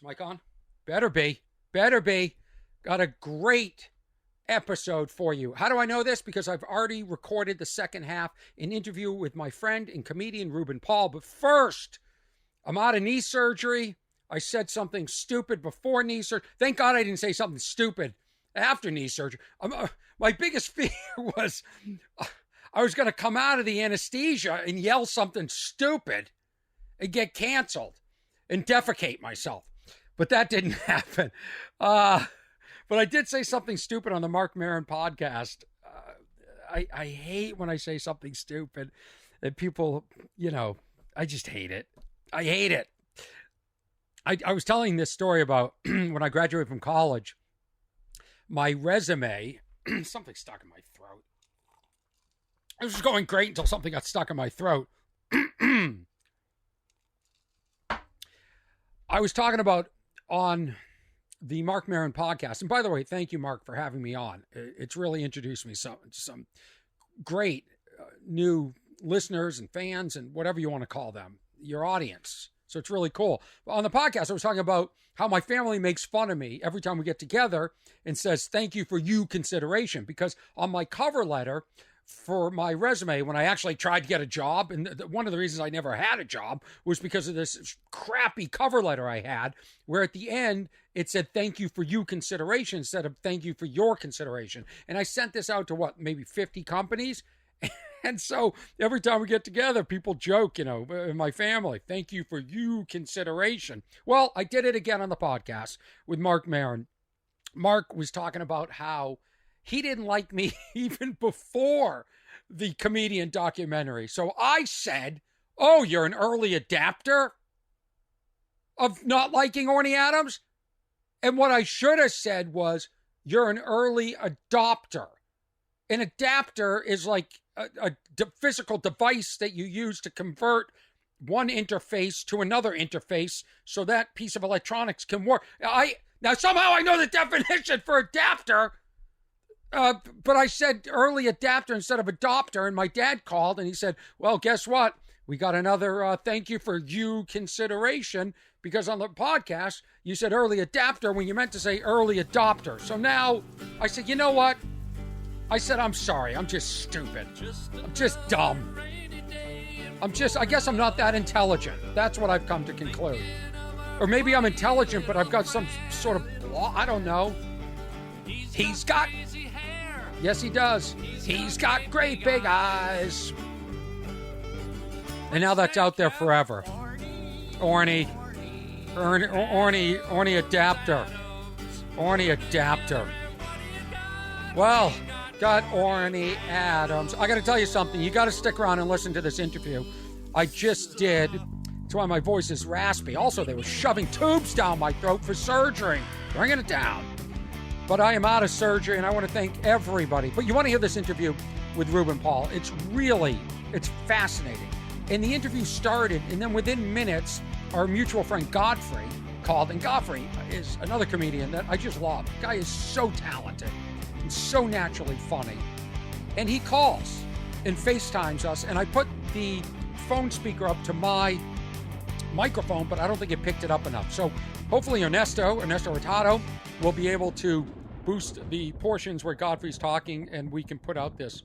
Is mic on? Better be. Better be. Got a great episode for you. How do I know this? Because I've already recorded the second half, an interview with my friend and comedian Ruben Paul. But first, I'm out of knee surgery. I said something stupid before knee surgery. Thank God I didn't say something stupid after knee surgery. My biggest fear was I was going to come out of the anesthesia and yell something stupid and get canceled and defecate myself. But that didn't happen. But I did say something stupid on the Mark Maron podcast. I hate when I say something stupid and people, I just hate it. I hate it. I was telling this story about when I graduated from college, my resume, something stuck in my throat. It was going great until something got stuck in my throat. I was talking about on the Mark Maron podcast. And by the way, thank you, Mark, for having me on. It's really introduced me to some great new listeners and fans and whatever you want to call them, your audience. So it's really cool. On the podcast, I was talking about how my family makes fun of me every time we get together and says, thank you for you consideration. Because on my cover letter for my resume, when I actually tried to get a job, and one of the reasons I never had a job was because of this crappy cover letter I had, where at the end it said, thank you for you consideration instead of thank you for your consideration. And I sent this out to maybe 50 companies. And so every time we get together, people joke, in my family, thank you for you consideration. Well, I did it again on the podcast with Mark Maron. Mark was talking about how he didn't like me even before the comedian documentary. So I said, oh, you're an early adapter of not liking Orny Adams? And what I should have said was, you're an early adopter. An adapter is like a physical device that you use to convert one interface to another interface so that piece of electronics can work. Now somehow I know the definition for adapter, but I said early adapter instead of adopter, and my dad called and he said, well, guess what? We got another thank you for you consideration, because on the podcast you said early adapter when you meant to say early adopter. So now I said, you know what? I said, I'm sorry. I'm just stupid. I'm just dumb. I guess I'm not that intelligent. That's what I've come to conclude. Or maybe I'm intelligent, but I've got some sort of flaw. I don't know. He's got... Yes, he does. He's got great big eyes. And now that's out there forever. Orny adapter. Orny adapter. Well... got Orny Adams. I got to tell you something. You got to stick around and listen to this interview I just did. That's why my voice is raspy. Also, they were shoving tubes down my throat for surgery, bringing it down. But I am out of surgery, and I want to thank everybody. But you want to hear this interview with Ruben Paul. It's fascinating. And the interview started, and then within minutes, our mutual friend Godfrey called. And Godfrey is another comedian that I just love. The guy is so talented. So naturally funny. And he calls and FaceTimes us, and I put the phone speaker up to my microphone, but I don't think it picked it up enough. So hopefully Ernesto Hurtado will be able to boost the portions where Godfrey's talking, and we can put out this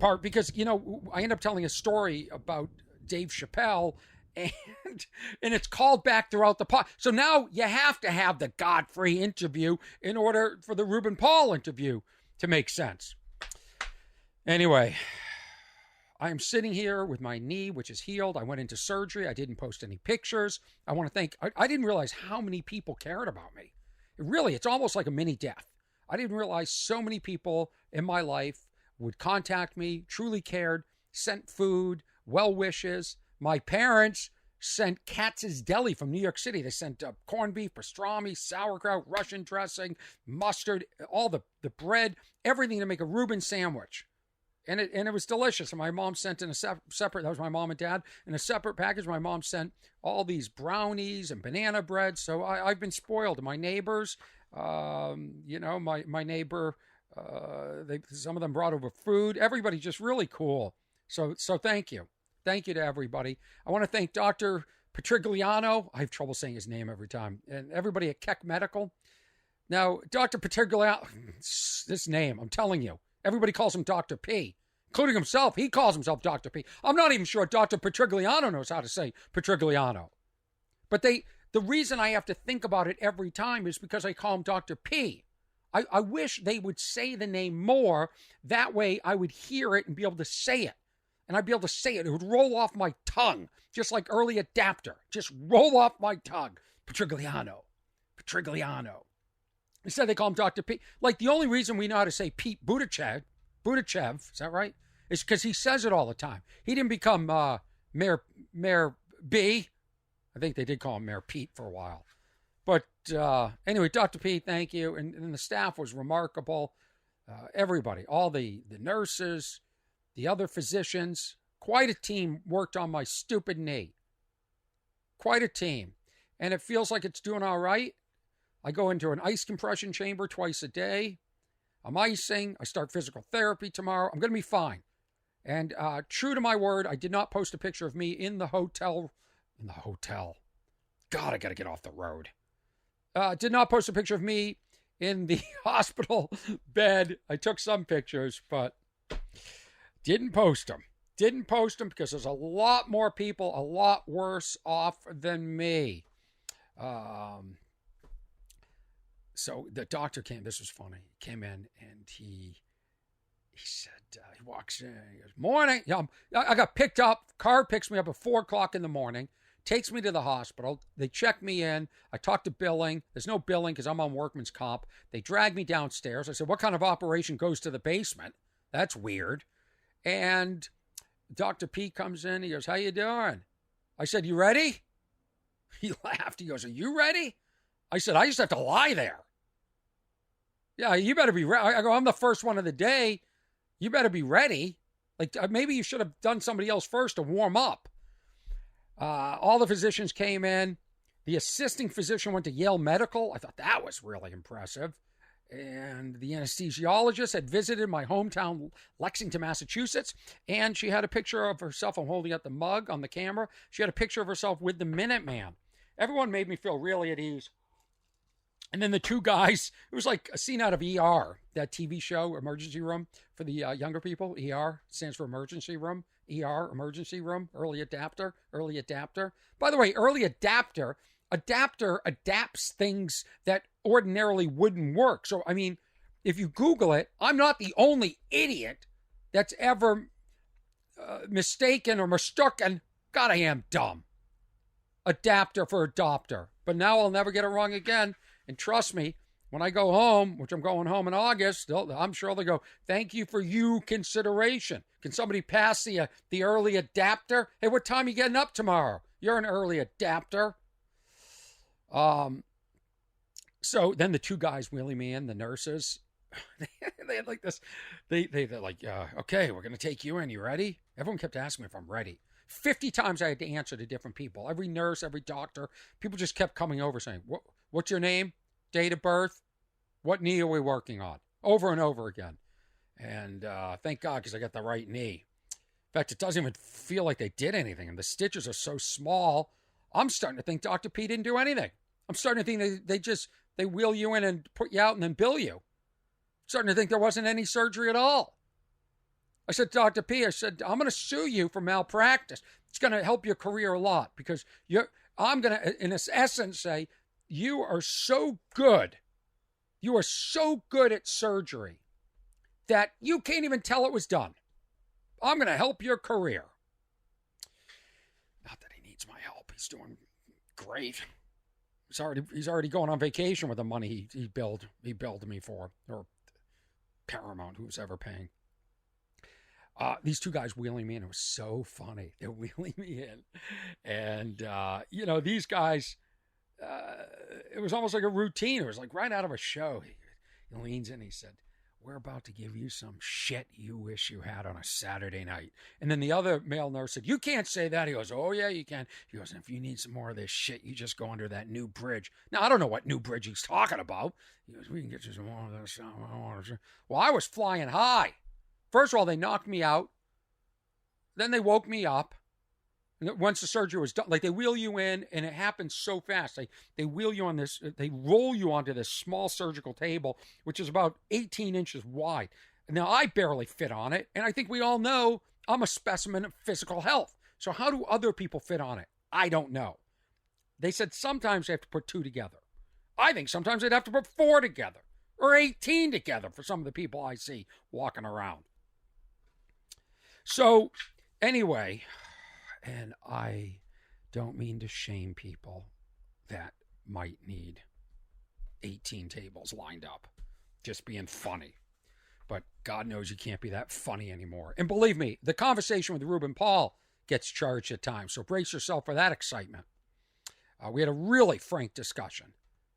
part, because I end up telling a story about Dave Chappelle, and it's called back throughout the pod. So now you have to have the Godfrey interview in order for the Ruben Paul interview to make sense. Anyway, I am sitting here with my knee, which is healed. I went into surgery. I didn't post any pictures. I want to thank, I didn't realize how many people cared about me. It's almost like a mini death. I didn't realize so many people in my life would contact me, truly cared, sent food, well wishes. My parents sent Katz's Deli from New York City. They sent corned beef, pastrami, sauerkraut, Russian dressing, mustard, all the bread, everything to make a Reuben sandwich. And it was delicious. And my mom sent in a separate, that was my mom and dad, in a separate package, my mom sent all these brownies and banana bread. So I've been spoiled. My neighbors, my neighbor, some of them brought over food. Everybody just really cool. So thank you. Thank you to everybody. I want to thank Dr. Petrigliano. I have trouble saying his name every time. And everybody at Keck Medical. Now, Dr. Petrigliano, this name, I'm telling you, everybody calls him Dr. P, including himself. He calls himself Dr. P. I'm not even sure Dr. Petrigliano knows how to say Petrigliano. But the reason I have to think about it every time is because I call him Dr. P. I wish they would say the name more. That way I would hear it and be able to say it. And I'd be able to say it. It would roll off my tongue, just like early adapter. Just roll off my tongue. Petrigliano. Instead, they call him Dr. P. Like, the only reason we know how to say Pete Buttigieg, is that right? Is because he says it all the time. He didn't become Mayor B. I think they did call him Mayor Pete for a while. But anyway, Dr. P, thank you. And the staff was remarkable. Everybody, all the nurses, the other physicians, quite a team worked on my stupid knee. Quite a team. And it feels like it's doing all right. I go into an ice compression chamber twice a day. I'm icing. I start physical therapy tomorrow. I'm going to be fine. And true to my word, I did not post a picture of me in the hotel. God, I got to get off the road. Did not post a picture of me in the hospital bed. I took some pictures, but didn't post them. Didn't post them because there's a lot more people a lot worse off than me. So the doctor came. This was funny. He came in and he said, he walks in. He goes, "Morning." Yeah, I got picked up. Car picks me up at 4 o'clock in the morning. Takes me to the hospital. They check me in. I talk to billing. There's no billing because I'm on workman's comp. They drag me downstairs. I said, "What kind of operation goes to the basement? That's weird." And Dr. P comes in. He goes, "How you doing?" I said, "You ready?" He laughed. He goes, "Are you ready?" I said, "I just have to lie there." "Yeah, you better be ready." I go, "I'm the first one of the day. You better be ready. Like, maybe you should have done somebody else first to warm up." All the physicians came in. The assisting physician went to Yale Medical. I thought that was really impressive. And the anesthesiologist had visited my hometown, Lexington, Massachusetts. And she had a picture of herself. I'm holding up the mug on the camera. She had a picture of herself with the Minuteman. Everyone made me feel really at ease. And then the two guys, it was like a scene out of ER, that TV show, Emergency Room, for the younger people. ER stands for emergency room. ER, emergency room, early adapter. By the way, early adapter adapts things that ordinarily wouldn't work. So, I mean, if you Google it, I'm not the only idiot that's ever mistaken or mistaken. God, I am dumb. Adapter for adopter. But now I'll never get it wrong again. And trust me, when I go home, which I'm going home in August, I'm sure they'll go, "Thank you for your consideration. Can somebody pass the early adapter? Hey, what time are you getting up tomorrow? You're an early adapter." So then the two guys wheeling me in, the nurses, they had like this, they're like, "Okay, we're going to take you in. You ready?" Everyone kept asking me if I'm ready. 50 times I had to answer to different people. Every nurse, every doctor, people just kept coming over saying, "What's your name? Date of birth? What knee are we working on?" Over and over again. And thank God, because I got the right knee. In fact, it doesn't even feel like they did anything. And the stitches are so small, I'm starting to think Dr. P didn't do anything. I'm starting to think they wheel you in and put you out and then bill you. I'm starting to think there wasn't any surgery at all. I said, "Dr. P, I said, I'm going to sue you for malpractice. It's going to help your career a lot because I'm going to, in essence, say, you are so good. You are so good at surgery that you can't even tell it was done. I'm going to help your career." Not that he needs my help. He's doing great. He's already going on vacation with the money he billed me for, or Paramount, who's ever paying. These two guys wheeling me in, it was so funny. They're wheeling me in. And, these guys, it was almost like a routine. It was like right out of a show. He leans in, he said, "We're about to give you some shit you wish you had on a Saturday night." And then the other male nurse said, "You can't say that." He goes, "Oh, yeah, you can." He goes, "If you need some more of this shit, you just go under that new bridge." Now, I don't know what new bridge he's talking about. He goes, "We can get you some more of this." Well, I was flying high. First of all, they knocked me out. Then they woke me up. Once the surgery was done, like they wheel you in, and it happens so fast. They wheel you on this, they roll you onto this small surgical table, which is about 18 inches wide. Now, I barely fit on it, and I think we all know I'm a specimen of physical health. So how do other people fit on it? I don't know. They said sometimes they have to put 2 together. I think sometimes they'd have to put 4 together, or 18 together for some of the people I see walking around. So, anyway, and I don't mean to shame people that might need 18 tables lined up. Just being funny. But God knows you can't be that funny anymore. And believe me, the conversation with Ruben Paul gets charged at times. So brace yourself for that excitement. We had a really frank discussion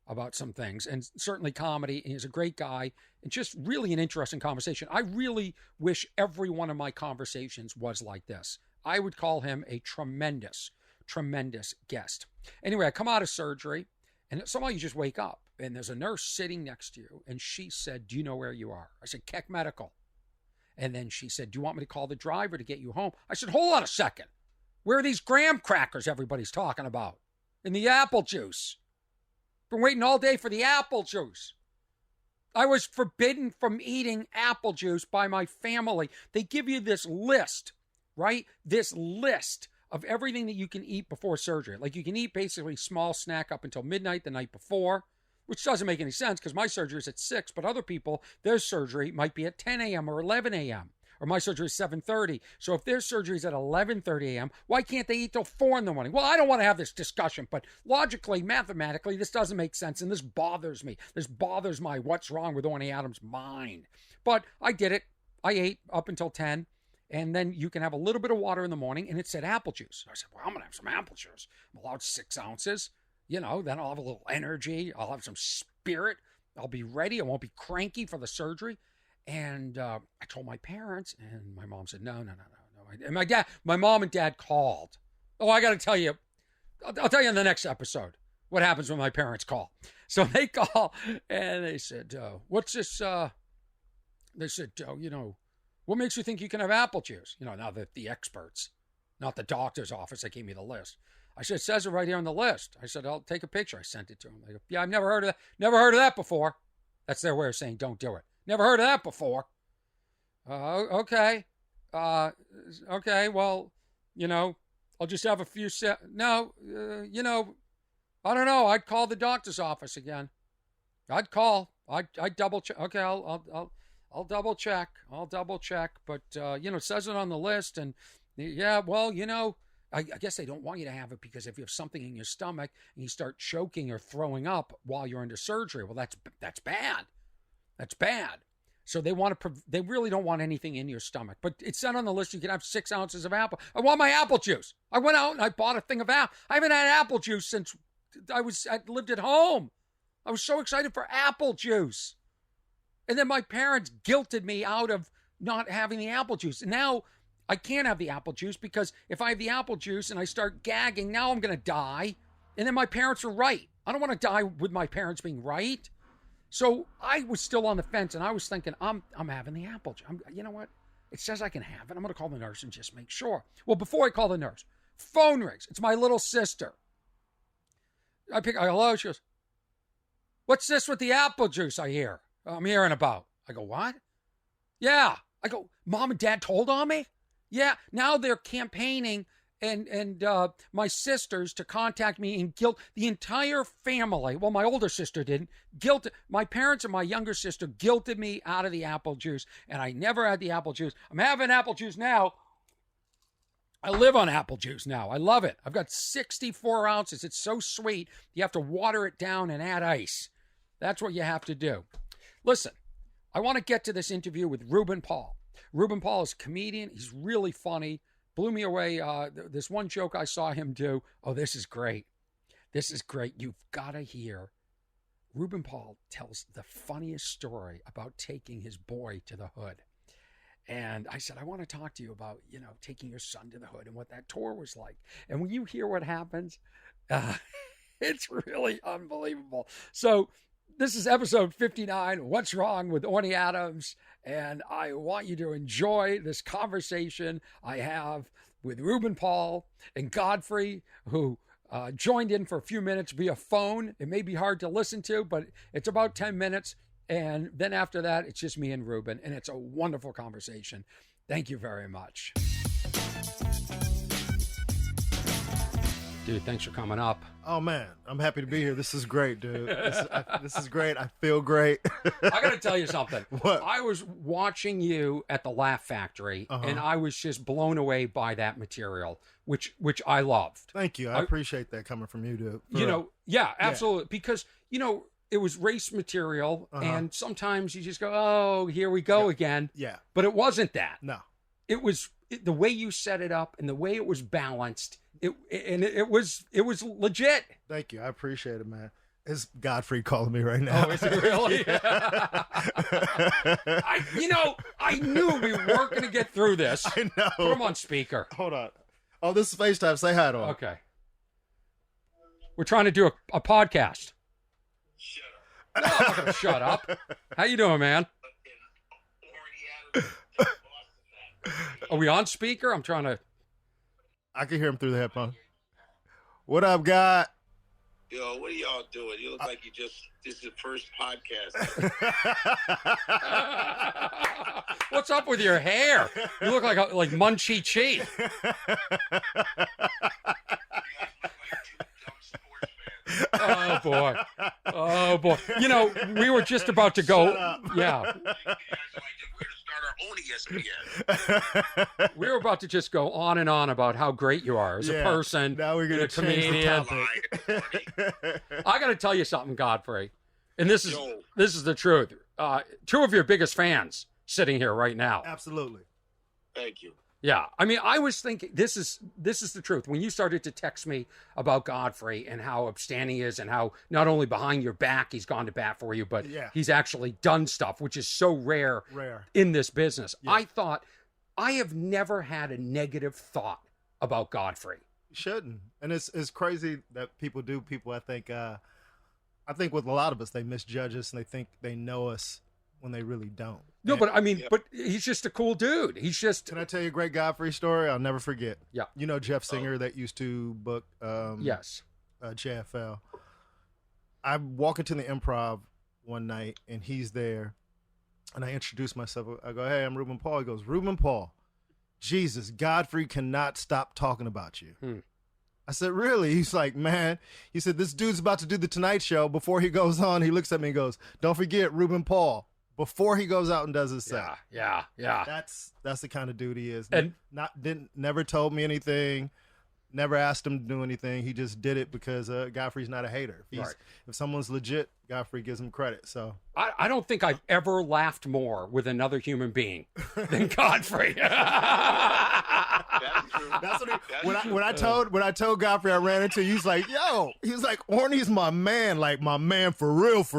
about some things, and certainly comedy. He's a great guy, and just really an interesting conversation. I really wish every one of my conversations was like this. I would call him a tremendous, tremendous guest. Anyway, I come out of surgery, and somehow you just wake up, and there's a nurse sitting next to you, and she said, "Do you know where you are?" I said, "Keck Medical." And then she said, "Do you want me to call the driver to get you home?" I said, "Hold on a second. Where are these graham crackers everybody's talking about? And the apple juice? Been waiting all day for the apple juice." I was forbidden from eating apple juice by my family. They give you this list, right? This list of everything that you can eat before surgery. Like you can eat basically small snack up until midnight the night before, which doesn't make any sense because my surgery is at 6, but other people, their surgery might be at 10 a.m. or 11 a.m. Or my surgery is 7:30. So if their surgery is at 11:30 a.m., why can't they eat till 4 in the morning? Well, I don't want to have this discussion, but logically, mathematically, this doesn't make sense, and this bothers me. This bothers my what's wrong with Orny Adams mind. But I did it. I ate up until 10, and then you can have a little bit of water in the morning, and it said apple juice. I said, well, I'm going to have some apple juice. I'm allowed 6 ounces. Then I'll have a little energy. I'll have some spirit. I'll be ready. I won't be cranky for the surgery. And I told my parents, and my mom said, no. And my mom and dad called. Oh, I got to tell you, I'll tell you in the next episode what happens when my parents call. So they call, and they said, what's this? They said, what makes you think you can have apple juice? Now that the experts, not the doctor's office, that gave me the list. I said, it says it right here on the list. I said, I'll take a picture. I sent it to them. They go, yeah, I've never heard of that. Never heard of that before. That's their way of saying don't do it. Never heard of that before. Okay. Okay, well, I'll just have a few No, I don't know. I'd call the doctor's office again. I'd call. I'd double check. Okay, I'll double check. But, it says it on the list. And, yeah, well, I guess they don't want you to have it because if you have something in your stomach and you start choking or throwing up while you're under surgery, well, that's bad. That's bad. So they really don't want anything in your stomach. But it said on the list you can have 6 ounces of apple. I want my apple juice. I went out and I bought a thing of apple. I haven't had apple juice since I lived at home. I was so excited for apple juice. And then my parents guilted me out of not having the apple juice. And now I can't have the apple juice because if I have the apple juice and I start gagging, now I'm going to die. And then my parents are right. I don't want to die with my parents being right. So I was still on the fence, and I was thinking, I'm having the apple juice. You know what? It says I can have it. I'm going to call the nurse and just make sure. Well, before I call the nurse, phone rings. It's my little sister. Hello? She goes, what's this with the apple juice I'm hearing about? I go, what? Yeah. I go, Mom and Dad told on me? Yeah. Now they're campaigning and my sisters to contact me and guilt the entire family. Well, my older sister didn't. My parents and my younger sister guilted me out of the apple juice, and I never had the apple juice. I'm having apple juice now. I live on apple juice now. I love it. I've got 64 ounces. It's so sweet. You have to water it down and add ice. That's what you have to do. Listen, I want to get to this interview with Ruben Paul. Ruben Paul is a comedian. He's really funny. Blew me away. This one joke I saw him do. Oh, this is great. This is great. You've got to hear. Ruben Paul tells the funniest story about taking his boy to the hood. And I said, I want to talk to you about, taking your son to the hood and what that tour was like. And when you hear what happens, it's really unbelievable. So this is episode 59, What's Wrong with Orny Adams? And I want you to enjoy this conversation I have with Ruben Paul and Godfrey, who joined in for a few minutes via phone. It may be hard to listen to, but it's about 10 minutes. And then after that, it's just me and Reuben, and it's a wonderful conversation. Thank you very much. Dude, thanks for coming up. Oh, man, I'm happy to be here. This is great, dude. This is great. I feel great. I got to tell you something. What? I was watching you at the Laugh Factory, and I was just blown away by that material, which I loved. Thank you. I appreciate that coming from you, dude. You know, yeah, absolutely. Yeah. Because, you know, it was race material, and sometimes you just go, oh, here we go again. Yeah. But it wasn't that. No. It was the way you set it up and the way it was balanced. It was legit. Thank you. I appreciate it, man. It's Godfrey calling me right now. Oh, is it really? I knew we weren't going to get through this. I know. Put him on speaker. Hold on. Oh, this is FaceTime. Say hi to him. Okay. We're trying to do a podcast. Shut No, up. I'm not going to shut up. How you doing, man? Orny Adams, Are we on speaker? I'm trying to... I can hear him through the headphone. What up, God? Yo, what are y'all doing? You look like this is the first podcast. What's up with your hair? You look like Munchie Chi. Oh boy. Oh boy. You know, we were just about to go. Yeah. We were about to just go on and on about how great you are as a person. Now we're gonna change comedian. the topic. I got to tell you something, Godfrey, and this is the truth. Two of your biggest fans sitting here right now. Absolutely. Thank you. Yeah, I mean, I was thinking this is the truth. When you started to text me about Godfrey and how upstanding he is, and how not only behind your back he's gone to bat for you, but he's actually done stuff, which is so rare in this business. Yeah. I thought, I have never had a negative thought about Godfrey. You shouldn't, and it's crazy that people do. People, I think with a lot of us, they misjudge us and they think they know us when they really don't. No, but I mean, but he's just a cool dude. He's just... Can I tell you a great Godfrey story? I'll never forget. Yeah. You know Jeff Singer that used to book yes. JFL. I walk into the Improv one night, and he's there, and I introduce myself. I go, hey, I'm Ruben Paul. He goes, Ruben Paul, Jesus, Godfrey cannot stop talking about you. I said, really? He's like, man. He said, this dude's about to do the Tonight Show. Before he goes on, he looks at me and goes, don't forget Ruben Paul. Before he goes out and does his set. Yeah. That's the kind of dude he is. And never told me anything, never asked him to do anything. He just did it because Godfrey's not a hater. If someone's legit, Godfrey gives him credit. So I don't think I've ever laughed more with another human being than Godfrey. That's what when I told Godfrey I ran into, he's like, yo, he's like, Orny's my man, like my man for real.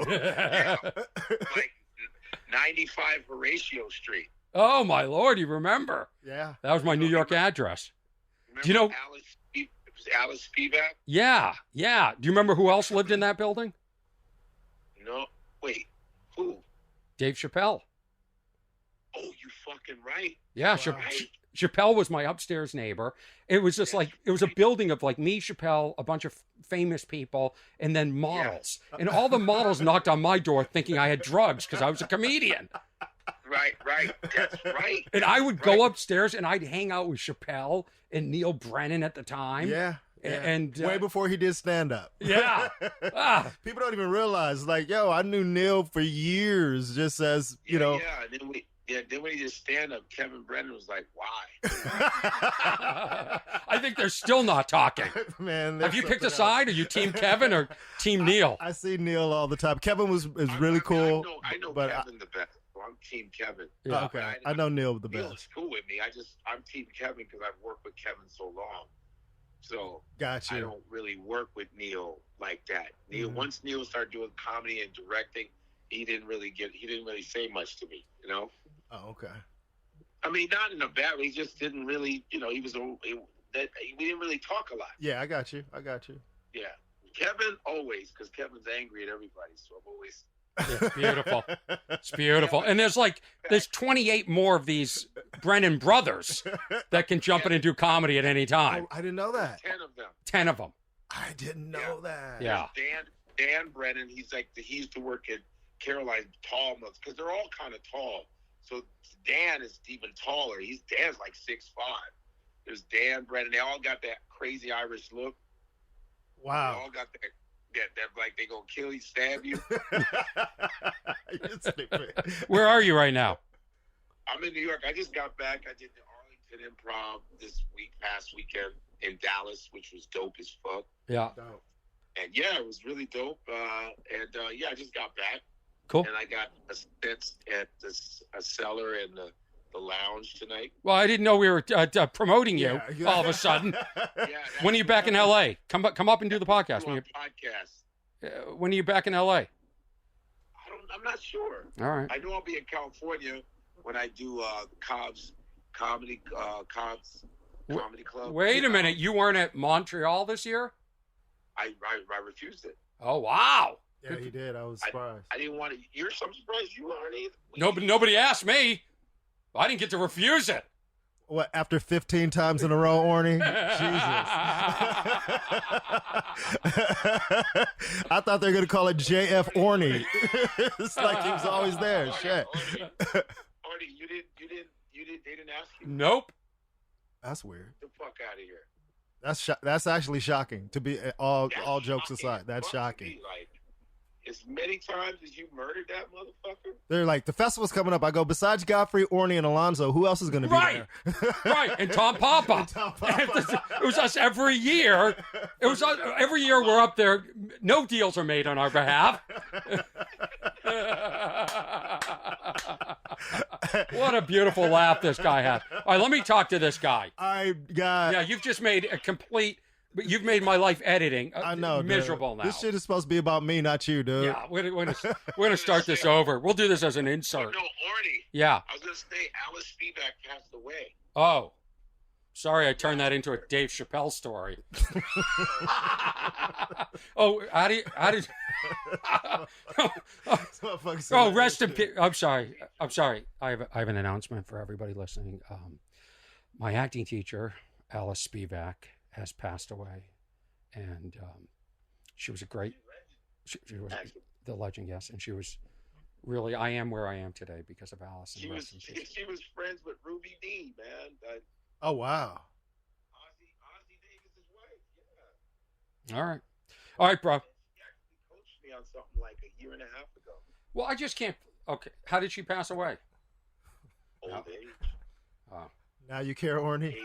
Yeah, like 95 Horatio Street. Oh my Lord, you remember? Yeah, that was my New York address. Remember, do you know Alice Spivak? Yeah. Do you remember who else lived in that building? No, wait, who? Dave Chappelle. Oh, you fucking right. Yeah, right. Chappelle was my upstairs neighbor. It was just like, it was a building of like me, Chappelle, a bunch of famous people, and then models. Yeah. And all the models knocked on my door thinking I had drugs because I was a comedian. Right. That's right. And I would go upstairs and I'd hang out with Chappelle and Neil Brennan at the time. Yeah. And way before he did stand-up. Yeah. People don't even realize, like, yo, I knew Neil for years, just as, you know. Yeah, then when he did stand-up, Kevin Brennan was like, why? I think they're still not talking. Man, have you picked a side? Are you Team Kevin or Team Neil? I see Neil all the time. Kevin is really cool. I know Kevin the best. So I'm Team Kevin. Yeah, okay. I know Neil the best. Neil's cool with me. I'm Team Kevin because I've worked with Kevin so long. So gotcha. I don't really work with Neil like that. Once Neil started doing comedy and directing, he didn't really say much to me, you know? Oh, okay. I mean, not in a bad way. He just didn't really, we didn't really talk a lot. Yeah, I got you. Yeah. Kevin always, because Kevin's angry at everybody, so I'm always It's beautiful. It's beautiful. And there's 28 more of these Brennan brothers that can jump in and do comedy at any time. Oh, I didn't know that. 10 of them. 10 of them. I didn't know that. Yeah. Dan Brennan, he used to work at Caroline Tall Months because they're all kind of tall. So Dan is even taller. Dan's like 6'5". There's Dan Brennan. They all got that crazy Irish look. Wow. They all got that like they gonna kill you, stab you. You're stupid. Where are you right now? I'm in New York. I just got back. I did the Arlington Improv past weekend in Dallas, which was dope as fuck. Yeah. Dope. And yeah, it was really dope. I just got back. Cool. And I got a stint at a cellar in the lounge tonight. Well, I didn't know we were promoting you Yeah. all of a sudden. Yeah. When are you back in L.A.? Come up and do the podcast. When are you back in L.A.? I'm not sure. All right. I know I'll be in California when I do Cobb's Comedy Club. Wait a minute. You weren't at Montreal this year? I refused it. Oh, wow. Yeah, he did. I was surprised. I didn't want to. You're so surprised you aren't either. Nobody asked me. I didn't get to refuse it. What, after 15 times in a row, Orny? Jesus. I thought they were going to call it JF Orny. It's like he was always there. Shit. Orny, you didn't, they didn't ask you? Nope. That's weird. Get the fuck out of here. That's actually shocking. To be all That's jokes shocking. aside, that's Fuck shocking. me, like, as many times as you murdered that motherfucker. They're like, the festival's coming up. I go, besides Godfrey, Orny, and Alonzo, who else is going to be Right. there? Right. And Tom Papa. It was us every year. It was us, every year we're up there. No deals are made on our behalf. What a beautiful laugh this guy had. All right, let me talk to this guy. Yeah, you've just made a complete... But you've made my life editing I know, miserable dude. now. This shit is supposed to be about me, not you, dude. Yeah, we're gonna start this over. We'll do this as an insert. No, Orny. Yeah. I was going to say Alice Spivak passed away. Oh, sorry, I turned that into a Dave Chappelle story. Oh, how did? Oh, rest in peace. I'm sorry. I have an announcement for everybody listening. My acting teacher, Alice Spivak, has passed away, and she was a great. She was the legend, yes, and she was really. I am where I am today because of Alice. She was friends with Ruby D, man. Oh, wow. Ozzy Davis' wife. Yeah. All right, bro. She actually coached me on something like a year and a half ago. Well, I just can't. Okay, how did she pass away? Old age. Now you care, Orny?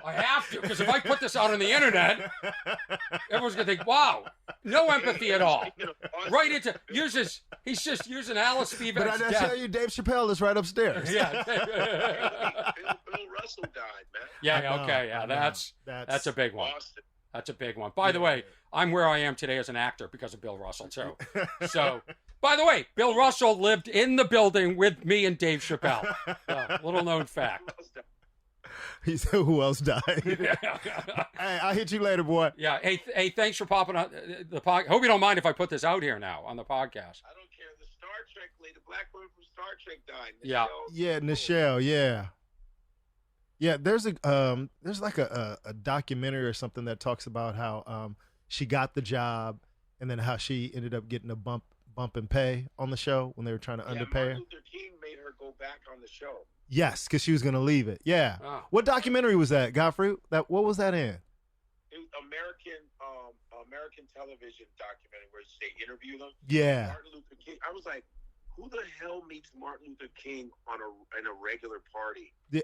I have to, because if I put this out on the internet, everyone's gonna think, "Wow, no empathy at all." Right into he's just using Alice Spivak's But I death. tell you, Dave Chappelle is right upstairs. Yeah. Bill Russell died, man. Yeah. Okay. Yeah. That's a big one. Boston. That's a big one. By the way, I'm where I am today as an actor because of Bill Russell too. So, by the way, Bill Russell lived in the building with me and Dave Chappelle. Little known fact. He said, "Who else died?" Hey, I'll hit you later, boy. Yeah. Hey, thanks for popping on the podcast. Hope you don't mind if I put this out here now on the podcast. I don't care. The Star Trek lady, the black woman from Star Trek died. Yeah. Yeah, Nichelle. Yeah. Yeah, there's like a documentary or something that talks about how she got the job and then how she ended up getting a bump in pay on the show when they were trying to underpay her. Martin Luther King made her go back on the show. Yes, because she was going to leave it. Yeah. Oh. What documentary was that, Godfrey? What was that in? It was American television documentary where they interview them. Yeah. Martin Luther King. I was like, who the hell meets Martin Luther King in a regular party? Yeah.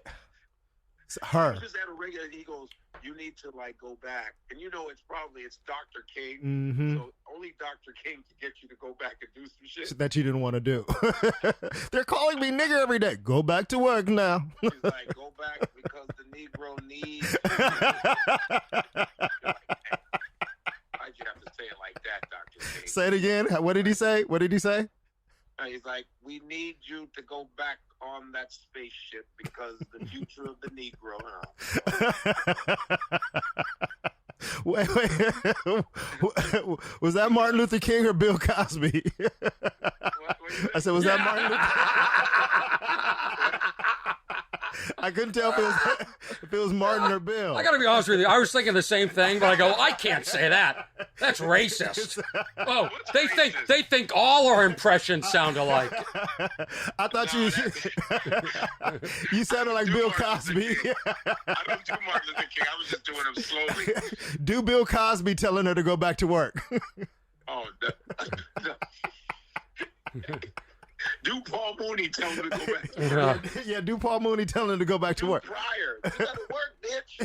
It's her. He was at a regular. He goes, "You need to go back," and it's Dr. King. Mm-hmm. So only Dr. King can get you to go back and do some shit. That you didn't want to do. They're calling me nigger every day. Go back to work now. He's like, "Go back because the Negro needs." Why'd you have to say it like that, Dr. King? Say it again. What did he say? He's like, "We need you to go back on that spaceship because the future of the Negro." Wait. Was that Martin Luther King or Bill Cosby? I said, was that Martin Luther King? I couldn't tell if it was Martin or Bill. I got to be honest with you. I was thinking the same thing, but I go, I can't say that. That's racist. Oh, they think all our impressions sound alike. I thought you sounded like Bill Cosby. I don't do Martin Luther King. I was just doing them slowly. Do Bill Cosby telling her to go back to work. Oh, no. Do Paul Mooney telling her to go back to work. Yeah, do Paul Mooney telling her to go back to work. Pryor, you gotta work, bitch.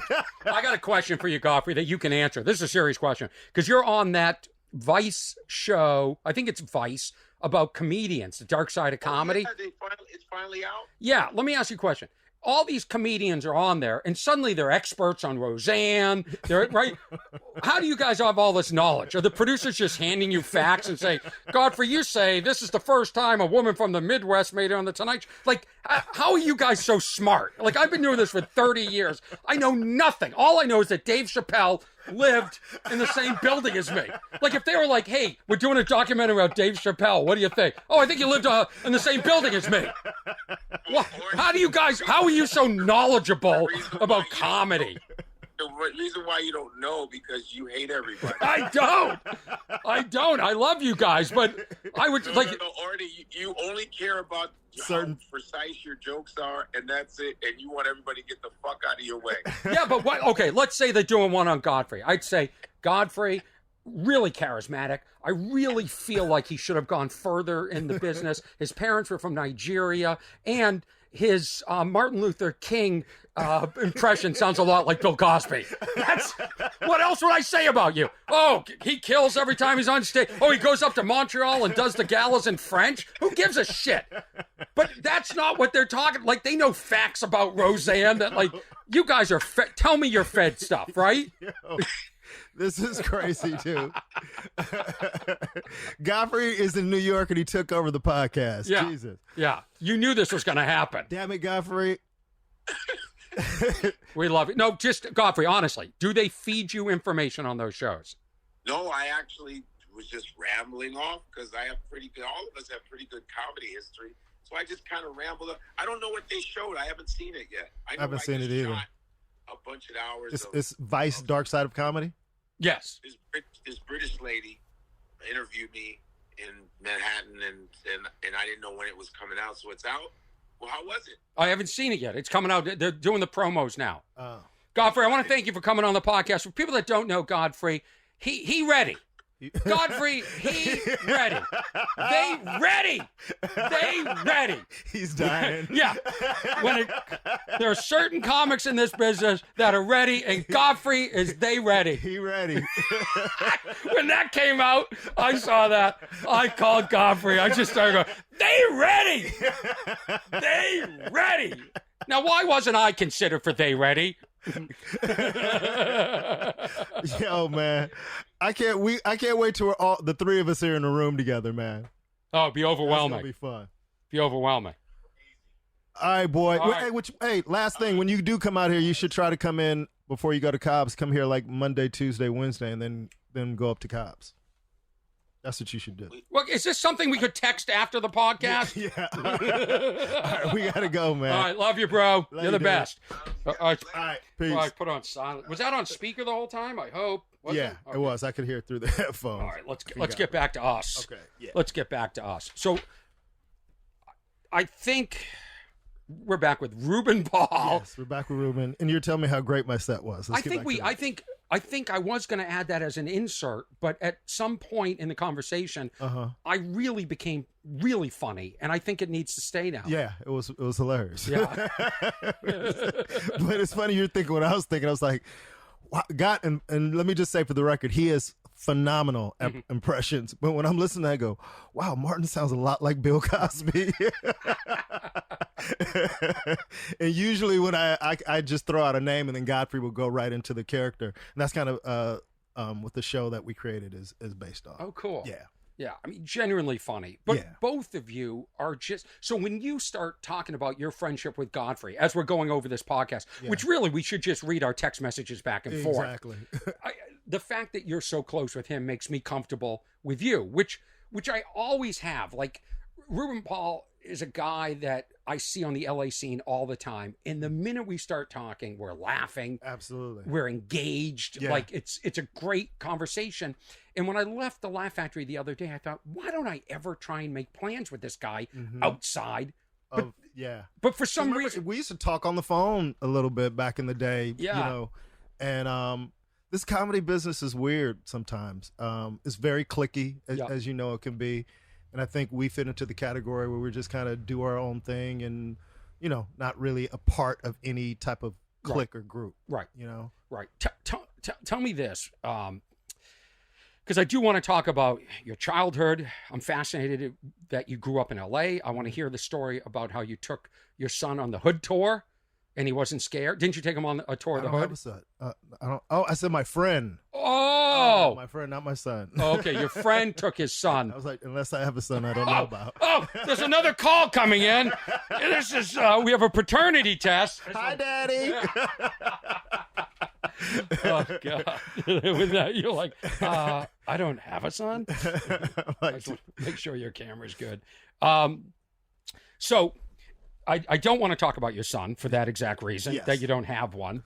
I got a question for you, Godfrey, that you can answer. This is a serious question because you're on that Vice show. I think it's Vice about comedians, the dark side of comedy. Yeah, it's finally out. Yeah, let me ask you a question. All these comedians are on there, and suddenly they're experts on Roseanne. They're right. How do you guys have all this knowledge? Are the producers just handing you facts and say, Godfrey, you say this is the first time a woman from the Midwest made it on the Tonight Show? Like, how are you guys so smart? Like, I've been doing this for 30 years. I know nothing. All I know is that Dave Chappelle lived in the same building as me. Like, if they were like, hey, we're doing a documentary about Dave Chappelle, what do you think? Oh, I think you lived in the same building as me. Well, how are you so knowledgeable about comedy? The reason why you don't know because you hate everybody. I don't. I love you guys, but I would like. No, Orny, you only care about how precise your jokes are, and that's it. And you want everybody to get the fuck out of your way. Yeah, but what? Okay, let's say they're doing one on Godfrey. I'd say Godfrey, really charismatic. I really feel like he should have gone further in the business. His parents were from Nigeria, and his Martin Luther King impression sounds a lot like Bill Cosby. What else would I say about you? Oh, he kills every time he's on stage. Oh, he goes up to Montreal and does the galas in French. Who gives a shit? But that's not what they're talking. Like, they know facts about Roseanne that, like, you guys are tell me your Fed stuff, right? Yo, this is crazy, too. Godfrey is in New York and he took over the podcast. Yeah. Jesus. Yeah. You knew this was going to happen. Damn it, Godfrey. We love it. No, just Godfrey, honestly, do they feed you information on those shows? No, I actually was just rambling off because I have all of us have pretty good comedy history. So I just kind of rambled up. I don't know what they showed. I haven't seen it yet. I haven't seen it either. A bunch of hours. It's Vice Dark Side of Comedy? Yes. This British lady interviewed me in Manhattan, and I didn't know when it was coming out. So it's out. Well, how was it? I haven't seen it yet. It's coming out. They're doing the promos now. Godfrey, I want to thank you for coming on the podcast. For people that don't know Godfrey, he ready. Godfrey, he ready. They ready. He's dying. Yeah. There are certain comics in this business that are ready, and Godfrey is they ready. He ready. When that came out, I saw that. I called Godfrey. I just started going, they ready. They ready. Now, why wasn't I considered for they ready? Yo, man, I can't wait till we're the three of us here in the room together, man. Oh, it'd be overwhelming. It's gonna be fun. Be overwhelming. All right, boy. All right. Hey, last thing, when you do come out here, you should try to come in before you go to Cobb's. Come here like Monday, Tuesday, Wednesday, and then go up to Cobb's. That's what you should do. Well, is this something we could text after the podcast? Yeah. All right, we gotta go, man. All right, love you, bro. You're the best. All right, peace. All right, put on silent. Was that on speaker the whole time? I hope. Yeah, it was. I could hear it through the headphones. All right, let's get back to us. Okay. Yeah. Let's get back to us. So, I think we're back with Ruben Paul. Yes, we're back with Reuben, and you're telling me how great my set was. I think I was going to add that as an insert, but at some point in the conversation, I really became really funny, and I think it needs to stay now. Yeah, it was hilarious. Yeah. But it's funny you're thinking what I was thinking. I was like, wow, God, and let me just say for the record, he is phenomenal impressions. But when I'm listening, I go, wow, Martin sounds a lot like Bill Cosby. And usually when I just throw out a name and then Godfrey will go right into the character. And that's kind of what the show that we created is based on. Oh, cool. Yeah. Yeah, I mean, genuinely funny. But Yeah. both of you are just... So when you start talking about your friendship with Godfrey, as we're going over this podcast, which really we should just read our text messages back and forth. Exactly. The fact that you're so close with him makes me comfortable with you, which I always have. Like, Ruben Paul is a guy that I see on the LA scene all the time. And the minute we start talking, we're laughing. Absolutely. We're engaged. Yeah. Like, it's a great conversation. And when I left the Laugh Factory the other day, I thought, why don't I ever try and make plans with this guy outside? But for some reason... We used to talk on the phone a little bit back in the day, you know, and this comedy business is weird sometimes. It's very cliquey, as you know it can be. And I think we fit into the category where we just kind of do our own thing and, you know, not really a part of any type of clique or group. Right. You know? Right. Tell me this, because I do want to talk about your childhood. I'm fascinated that you grew up in LA. I want to hear the story about how you took your son on the Hood tour and he wasn't scared. Didn't you take him on a tour of the Hood? Have a son. I said my friend. Oh, my friend, not my son. Okay, your friend took his son. I was like, unless I have a son I don't know about. Oh, there's another call coming in. This is, we have a paternity test. Hi, Daddy. Oh, God. With that, you're like, I don't have a son? I just want to make sure your camera's good. So I don't want to talk about your son for that exact reason, that you don't have one.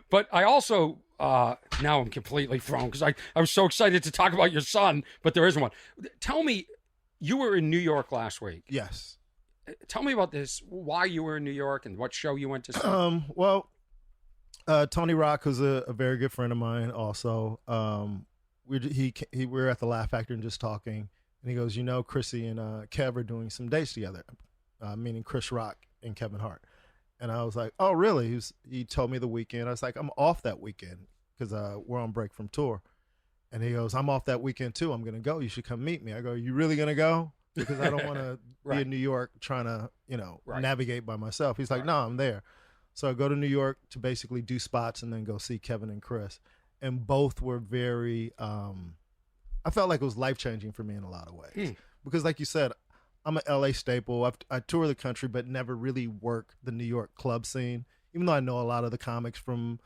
But I also, now I'm completely thrown because I was so excited to talk about your son, but there isn't one. Tell me, you were in New York last week. Yes. Tell me about this, why you were in New York and what show you went to see. Well, Tony Rock, who's a very good friend of mine also, we were at the Laugh Factory and just talking, and he goes, you know, Chrissy and Kev are doing some dates together, meaning Chris Rock and Kevin Hart. And I was like, oh, really? He told me the weekend. I was like, I'm off that weekend because we're on break from tour. And he goes, I'm off that weekend too. I'm going to go. You should come meet me. I go, you really going to go? Because I don't want to be in New York trying to, you know, navigate by myself. He's like, no, I'm there. So I go to New York to basically do spots and then go see Kevin and Chris. And both were very, I felt like it was life-changing for me in a lot of ways. Because like you said, I'm an LA staple. I tour the country, but never really work the New York club scene, even though I know a lot of the comics from,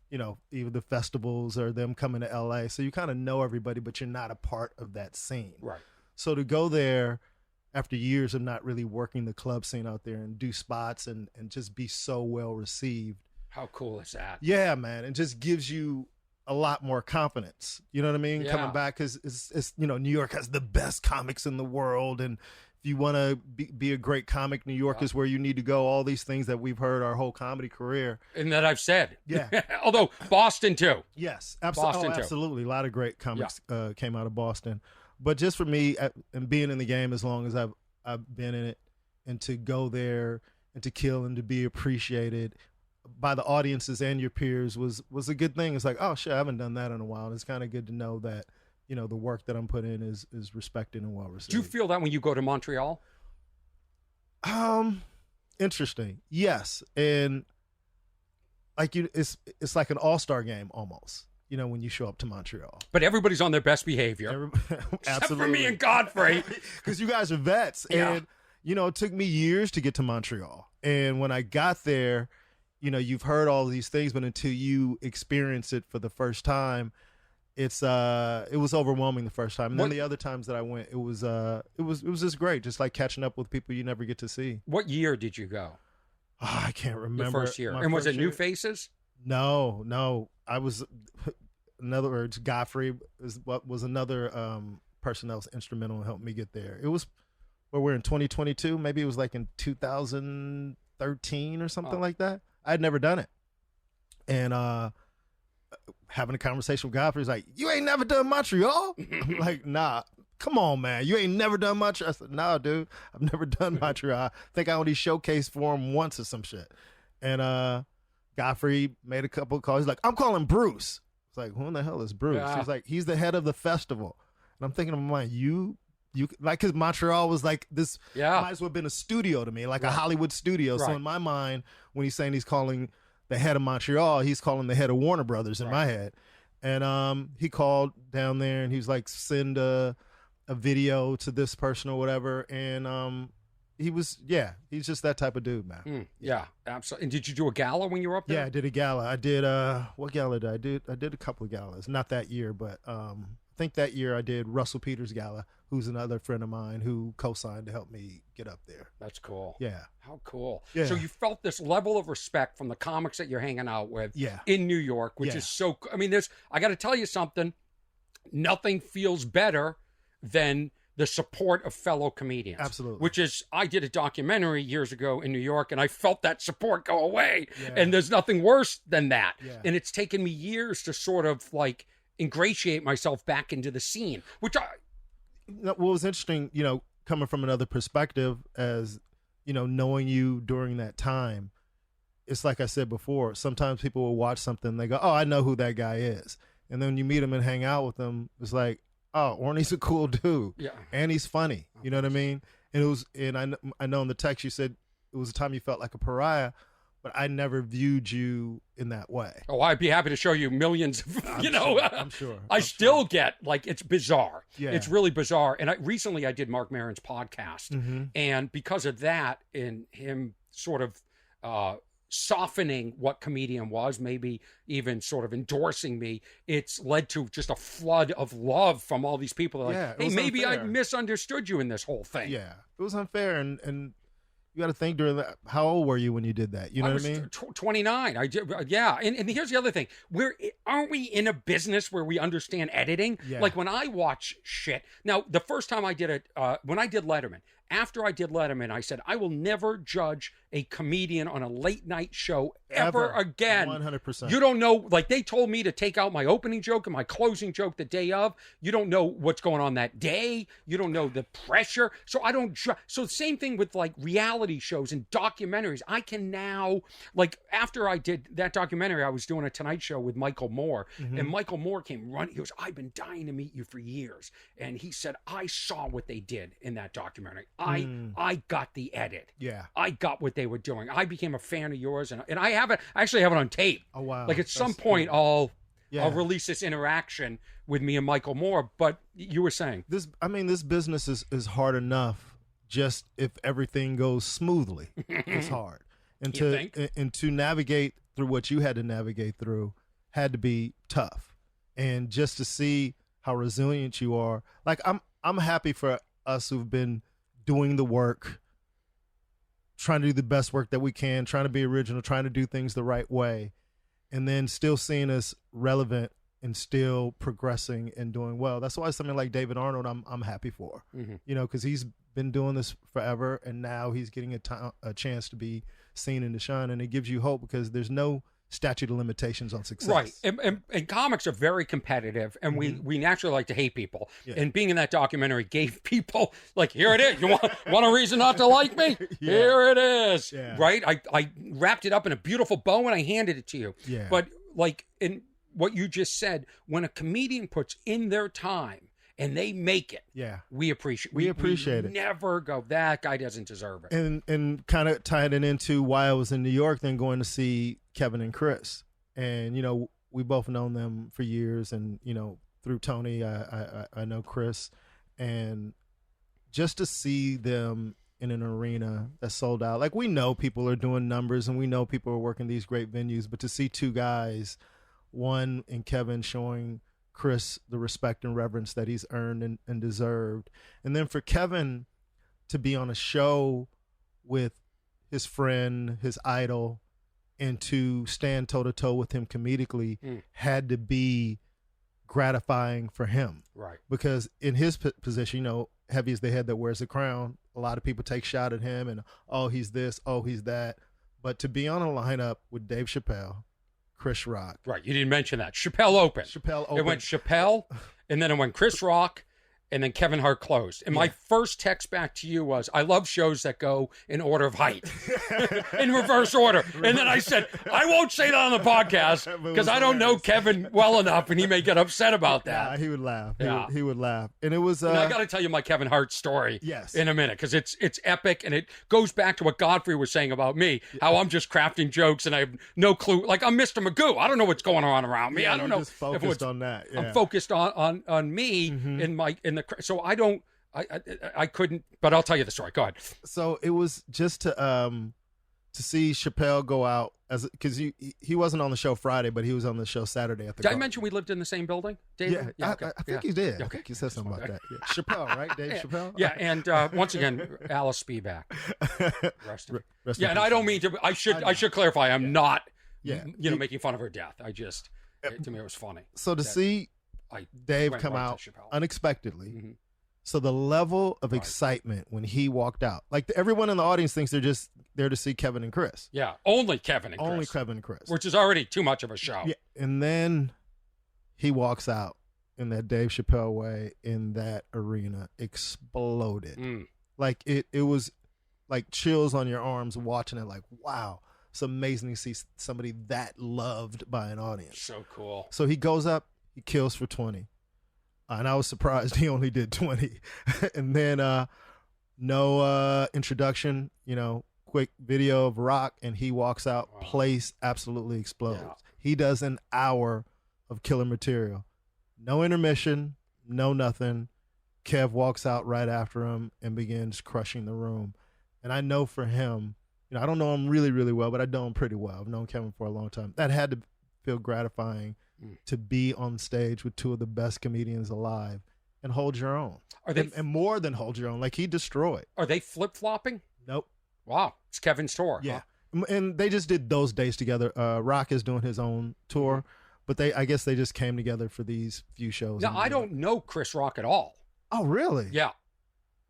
you know, even the festivals or them coming to LA. So you kind of know everybody, but you're not a part of that scene. Right. So to go there after years of not really working the club scene out there and do spots and just be so well received. How cool is that? Yeah, man. It just gives you a lot more confidence. You know what I mean? Yeah. Coming back, because it's, you know, New York has the best comics in the world. And if you want to be a great comic, New York is where you need to go. All these things that we've heard our whole comedy career. And that I've said. Yeah. Although Boston too. Yes, absolutely. Boston too. Absolutely. A lot of great comics came out of Boston. But just for me and being in the game as long as I've been in it, and to go there and to kill and to be appreciated by the audiences and your peers was a good thing. It's like, oh shit, I haven't done that in a while. And it's kind of good to know that, you know, the work that I'm putting in is respected and well received. Do you feel that when you go to Montreal? Interesting. Yes. And like it's like an all-star game almost, you know, when you show up to Montreal. But everybody's on their best behavior. Except for me and Godfrey. Because you guys are vets. Yeah. And, you know, it took me years to get to Montreal. And when I got there, you know, you've heard all these things, but until you experience it for the first time, it was overwhelming the first time. And then the other times that I went, it was just great. Just like catching up with people you never get to see. What year did you go? Oh, I can't remember. The first year. And was it New Faces? No. I was, in other words, Godfrey was another person that was instrumental in helping me get there. It was where we're in 2022. Maybe it was like in 2013 or something like that. I'd never done it. And having a conversation with Godfrey, he's like, you ain't never done Montreal? I'm like, nah, come on, man. You ain't never done Montreal? I said, nah, dude, I've never done Montreal. I think I only showcased for him once or some shit. And Godfrey made a couple of calls. He's like, I'm calling Bruce. It's like, who in the hell is Bruce? Yeah. He's like, he's the head of the festival. And I'm thinking in my mind, you like, because Montreal was like this, might as well have been a studio to me, like a Hollywood studio. So in my mind, when he's saying he's calling the head of Montreal, he's calling the head of Warner Brothers in my head. And he called down there and he was like, send a video to this person or whatever. And he's just that type of dude, man. Yeah, absolutely. And did you do a gala when you were up there? Yeah, I did a gala. I did what gala did I do? I did a couple of galas. Not that year, but I think that year I did Russell Peters' gala, who's another friend of mine who co-signed to help me get up there. That's cool. Yeah. How cool. Yeah. So you felt this level of respect from the comics that you're hanging out with Yeah. in New York, which is so, I mean, I got to tell you something. Nothing feels better than the support of fellow comedians. Absolutely. Which is, I did a documentary years ago in New York and I felt that support go away. Yeah. And there's nothing worse than that. Yeah. And it's taken me years to sort of like ingratiate myself back into the scene, which What was interesting, coming from another perspective, as knowing you during that time, it's like I said before, sometimes people will watch something and they go, oh, I know who that guy is. And then when you meet him and hang out with him, it's like, oh, Orny's a cool dude. Yeah. And he's funny. You know what I mean? And I know in the text you said it was a time you felt like a pariah, but I never viewed you in that way. Oh, I'd be happy to show you millions of, I'm sure. I still get, like, it's bizarre. Yeah. It's really bizarre. And recently I did Mark Maron's podcast. Mm-hmm. And because of that, and him sort of softening what comedian was, maybe even sort of endorsing me, it's led to just a flood of love from all these people. Like, Yeah, hey, maybe I misunderstood you in this whole thing. Yeah, it was unfair. And you got to think during that, how old were you when you did that? You know what I mean? 29. I did, yeah. And here's the other thing. Aren't we in a business where we understand editing? Yeah. Like when I watch shit. Now, the first time I did it, when I did Letterman, after I did Letterman, I said, I will never judge a comedian on a late night show ever again. 100%. You don't know, like they told me to take out my opening joke and my closing joke the day of. You don't know what's going on that day. You don't know the pressure. So I don't, so the same thing with like reality shows and documentaries. I can now, like after I did that documentary, I was doing a Tonight Show with Michael Moore. Mm-hmm. And Michael Moore came running. He goes, I've been dying to meet you for years. And he said, I saw what they did in that documentary. I got the edit. Yeah. I got what they were doing. I became a fan of yours, and I have it. I actually have it on tape. Oh wow! Like at some That's point, cool. I'll release this interaction with me and Michael Moore. But you were saying this business is hard enough. Just if everything goes smoothly, it's hard. And to navigate through what you had to navigate through had to be tough. And just to see how resilient you are, like I'm happy for us who've been doing the work, trying to do the best work that we can, trying to be original, trying to do things the right way, and then still seeing us relevant and still progressing and doing well. That's why something like David Arnold, I'm happy for, because he's been doing this forever, and now he's getting a chance to be seen and to shine, and it gives you hope because there's no statute of limitations on success. Right. And comics are very competitive, and we naturally like to hate people. Yeah. And being in that documentary gave people, like, here it is. You want a reason not to like me? Yeah. Here it is. Yeah. Right? I wrapped it up in a beautiful bow, and I handed it to you. Yeah. But, like, in what you just said, when a comedian puts in their time, and they make it. Yeah. We appreciate it. Never go, that guy doesn't deserve it. And kind of tied it into why I was in New York, then going to see Kevin and Chris. And, we both known them for years. And, through Tony, I know Chris. And just to see them in an arena that's sold out. Like, we know people are doing numbers and we know people are working these great venues. But to see two guys, one in Kevin showing Chris the respect and reverence that he's earned and deserved, and then for Kevin to be on a show with his friend, his idol, and to stand toe-to-toe with him comedically had to be gratifying for him. Right. Because in his position, heavy is the head that wears the crown. A lot of people take shot at him and, oh, he's this, oh, he's that. But to be on a lineup with Dave Chappelle, Chris Rock. Right. You didn't mention that. Chappelle opened. It went Chappelle, and then it went Chris Rock, and then Kevin Hart closed. And my first text back to you was, I love shows that go in order of height, in reverse order. And then I said, I won't say that on the podcast because I don't know Kevin well enough, and he may get upset about that. Yeah, he would laugh. Yeah. He would laugh. And it was... and I got to tell you my Kevin Hart story in a minute, because it's epic, and it goes back to what Godfrey was saying about me, how I'm just crafting jokes, and I have no clue. Like, I'm Mr. Magoo. I don't know what's going on around me. I don't know. Just focused on that. Yeah. I'm focused on me so I couldn't, but I'll tell you the story. Go ahead. So it was just to see Chappelle go out because he wasn't on the show Friday, but he was on the show Saturday at the. Did I mention we lived in the same building, David? Yeah, I think you did. Okay. I think you said something about that. Yeah. Chappelle, right? Dave Chappelle. Yeah, and once again, Alice Spivak. Rest and I don't mean to. I should clarify. I'm not. Yeah. Making fun of her death. To me, it was funny. So to see Dave come out unexpectedly. Mm-hmm. So the level of excitement when he walked out, like everyone in the audience thinks they're just there to see Kevin and Chris. Yeah, only Kevin and Chris. Only Kevin and Chris. Which is already too much of a show. Yeah, and then he walks out in that Dave Chappelle way, in that arena exploded. Like it was like chills on your arms watching it. Like, wow, it's amazing to see somebody that loved by an audience. So cool. So he goes up, he kills for 20. And I was surprised he only did 20. And then no introduction, quick video of Rock, and he walks out. Wow. Place absolutely explodes. Yeah. He does an hour of killer material. No intermission, no nothing. Kev walks out right after him and begins crushing the room. And I know for him, I don't know him really, really well, but I know him pretty well. I've known Kevin for a long time. That had to feel gratifying to be on stage with two of the best comedians alive and hold your own. Are they and more than hold your own? Like, he destroyed. Are they flip-flopping? Nope. Wow. It's Kevin's tour. Yeah. Huh? And they just did those days together. Rock is doing his own tour, but I guess they just came together for these few shows. Now, I don't know Chris Rock at all. Oh, really? Yeah.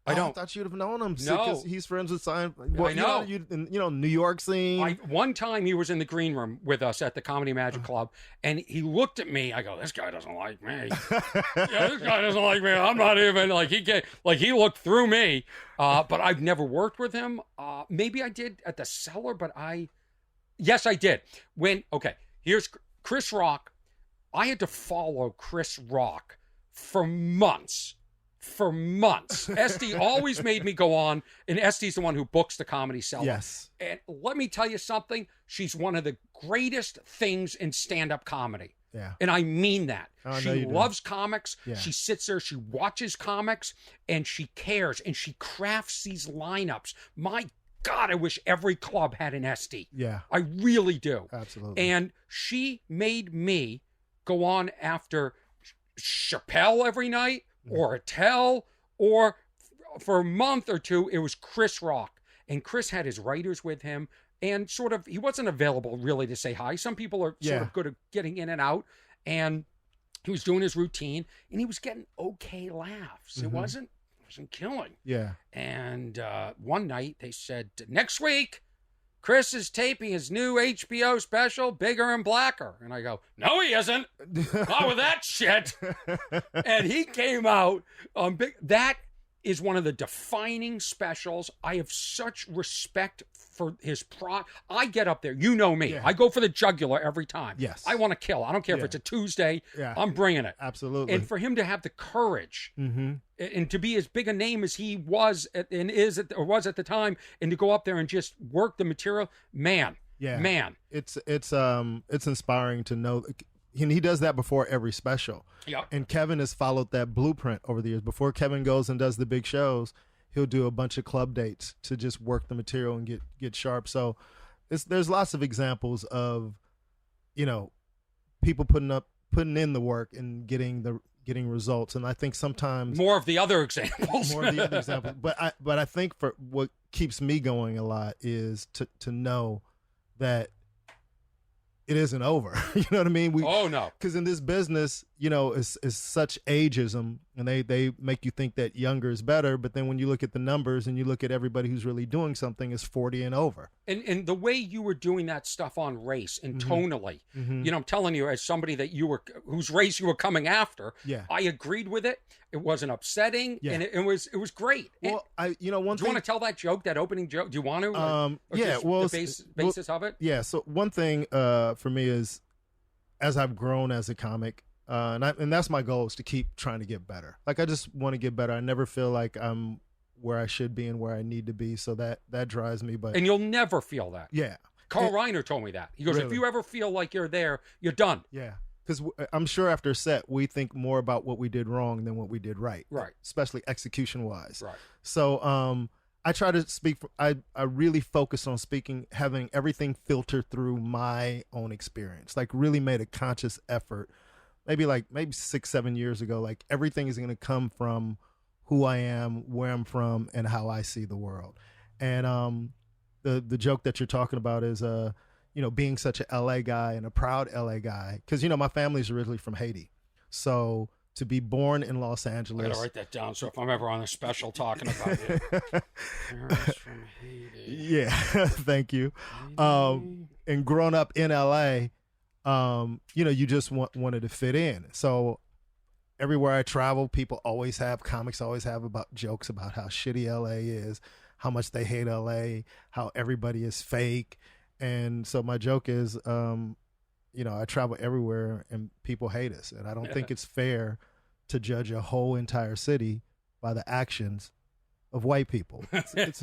I don't. I thought you'd have known him. No, he's friends with Simon. Well, I know. New York scene. One time he was in the green room with us at the Comedy Magic Club, and he looked at me. I go, "This guy doesn't like me. This guy doesn't like me. I'm not even like he looked through me." But I've never worked with him. Maybe I did at the Cellar, but yes, I did. Here's Chris Rock. I had to follow Chris Rock for months. Esty always made me go on, and Esty's the one who books the Comedy Cellar. Yes. And let me tell you something. She's one of the greatest things in stand-up comedy. Yeah. And I mean that. She loves comics. Yeah. She sits there, she watches comics, and she cares, and she crafts these lineups. My God, I wish every club had an Esty. Yeah. I really do. Absolutely. And she made me go on after Chappelle every night, or Attell, or for a month or two, it was Chris Rock. And Chris had his writers with him, and he wasn't available really to say hi. Some people are sort of good at getting in and out. And he was doing his routine, and he was getting okay laughs. Mm-hmm. It wasn't killing. Yeah. And one night they said, next week, Chris is taping his new HBO special, Bigger and Blacker. And I go, no, he isn't. Not with that shit. And he came out on Big. That is one of the defining specials. I have such respect for his I get up there. You know me. Yeah. I go for the jugular every time. Yes. I want to kill. I don't care if it's a Tuesday. Yeah. I'm bringing it. Absolutely. And for him to have the courage and to be as big a name as he was and was at the time, and to go up there and just work the material, man. Yeah. Man. It's inspiring to know. And he does that before every special. Yeah. And Kevin has followed that blueprint over the years. Before Kevin goes and does the big shows, he'll do a bunch of club dates to just work the material and get sharp. So there's lots of examples of, people putting in the work and getting results. And I think sometimes more of the other examples. But I think for what keeps me going a lot is to know that it isn't over. You know what I mean? Oh, no. Because in this business, is such ageism, and they make you think that younger is better. But then when you look at the numbers and you look at everybody who's really doing something is 40 and over. And the way you were doing that stuff on race and tonally, I'm telling you, as somebody that whose race you were coming after, I agreed with it. It wasn't upsetting, and it was great. Well, do you want to tell that joke, that opening joke? Do you want to? The basis of it. Yeah. So one thing for me is, as I've grown as a comic. And that's my goal, is to keep trying to get better. Like, I just want to get better. I never feel like I'm where I should be and where I need to be. So that drives me. And you'll never feel that. Yeah. Carl Reiner told me that. He goes, really? If you ever feel like you're there, you're done. Yeah. Because I'm sure after a set, we think more about what we did wrong than what we did right. Right. Especially execution-wise. Right. So I try to speak. I really focus on speaking, having everything filter through my own experience. Like, really made a conscious effort. Maybe 6-7 years ago, like, everything is going to come from who I am, where I'm from, and how I see the world. And the joke that you're talking about is, being such a LA guy and a proud LA guy, because my family's originally from Haiti, so to be born in Los Angeles. I gotta write that down, so if I'm ever on a special talking about you. Parents from Haiti. Yeah, thank you. And growing up in LA. You just wanted to fit in. So everywhere I travel, comics always have about jokes about how shitty LA is, how much they hate LA, how everybody is fake. And so my joke is, I travel everywhere and people hate us. And I don't think it's fair to judge a whole entire city by the actions of white people. It's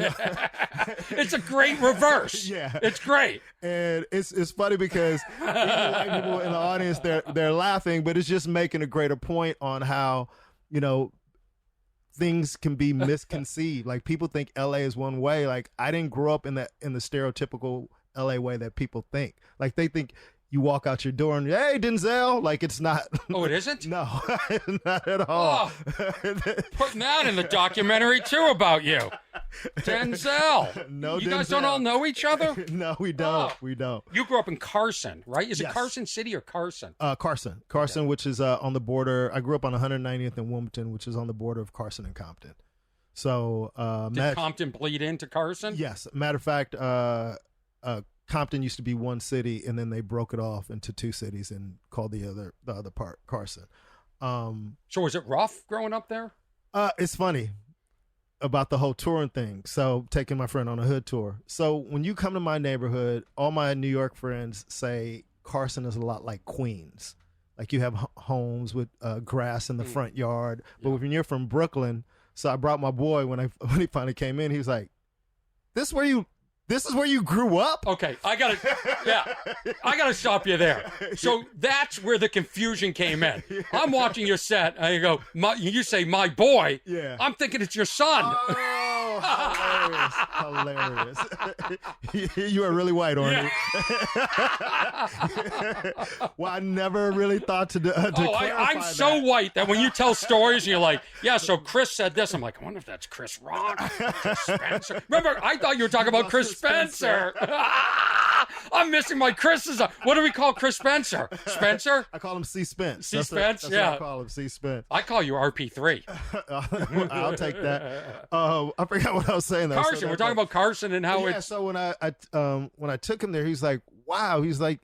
a great reverse. Yeah, it's great, and it's funny because even white people in the audience, they're laughing, but it's just making a greater point on how things can be misconceived. Like, people think LA is one way. Like, I didn't grow up in the stereotypical LA way that people think. Like, they think you walk out your door and, hey, Denzel, like, it's not. Oh, it isn't? No, not at all. Oh, putting that in the documentary, too, about you. Denzel. No, you Denzel. guys don't all know each other? No, we don't. We don't. You grew up in Carson, right? Is Yes. it Carson City or Carson? Carson, okay. Which is on the border. I grew up on 190th and Wilmington, which is on the border of Carson and Compton. So, did Compton bleed into Carson? Yes. Matter of fact, Compton used to be one city, and then they broke it off into two cities and called the other part Carson. So was it rough growing up there? It's funny about the whole touring thing. So, taking my friend on a hood tour. So when you come to my neighborhood, all my New York friends say Carson is a lot like Queens. Like, you have homes with grass in the front yard. But when you're from Brooklyn, so I brought my boy when he finally came in. He was like, "This is where you grew up?" Okay, I gotta stop you there. So that's where the confusion came in. I'm watching your set, and you go, you say, "My boy." Yeah. I'm thinking it's your son. Oh, hilarious. You are really white, Orny. Well, I never really thought to clarify I'm so white that when you tell stories, and you're like, "Yeah, so Chris said this." I'm like, I wonder if that's Chris Rock, Chris Spencer. Remember, I thought you were talking about Chris Spencer. I'm missing my Chris's. What do we call Chris Spencer? Spencer? I call him C. Spence. C. Spence? That's what I call him, C. Spence. I call you RP3. I'll take that. I forgot what I was saying. Carson. We're talking about Carson and how it's... So when I took him there, he's like, wow. He's like,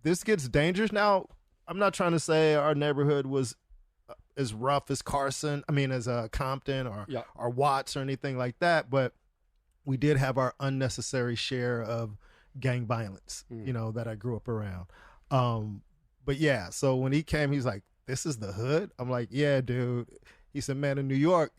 this gets dangerous. Now, I'm not trying to say our neighborhood was as rough as Carson. I mean, as Compton or Watts or anything like that. But we did have our unnecessary share of gang violence, that I grew up around. But yeah, so when he came, he's like, "This is the hood?" I'm like, "Yeah, dude." He said, "Man, in New York,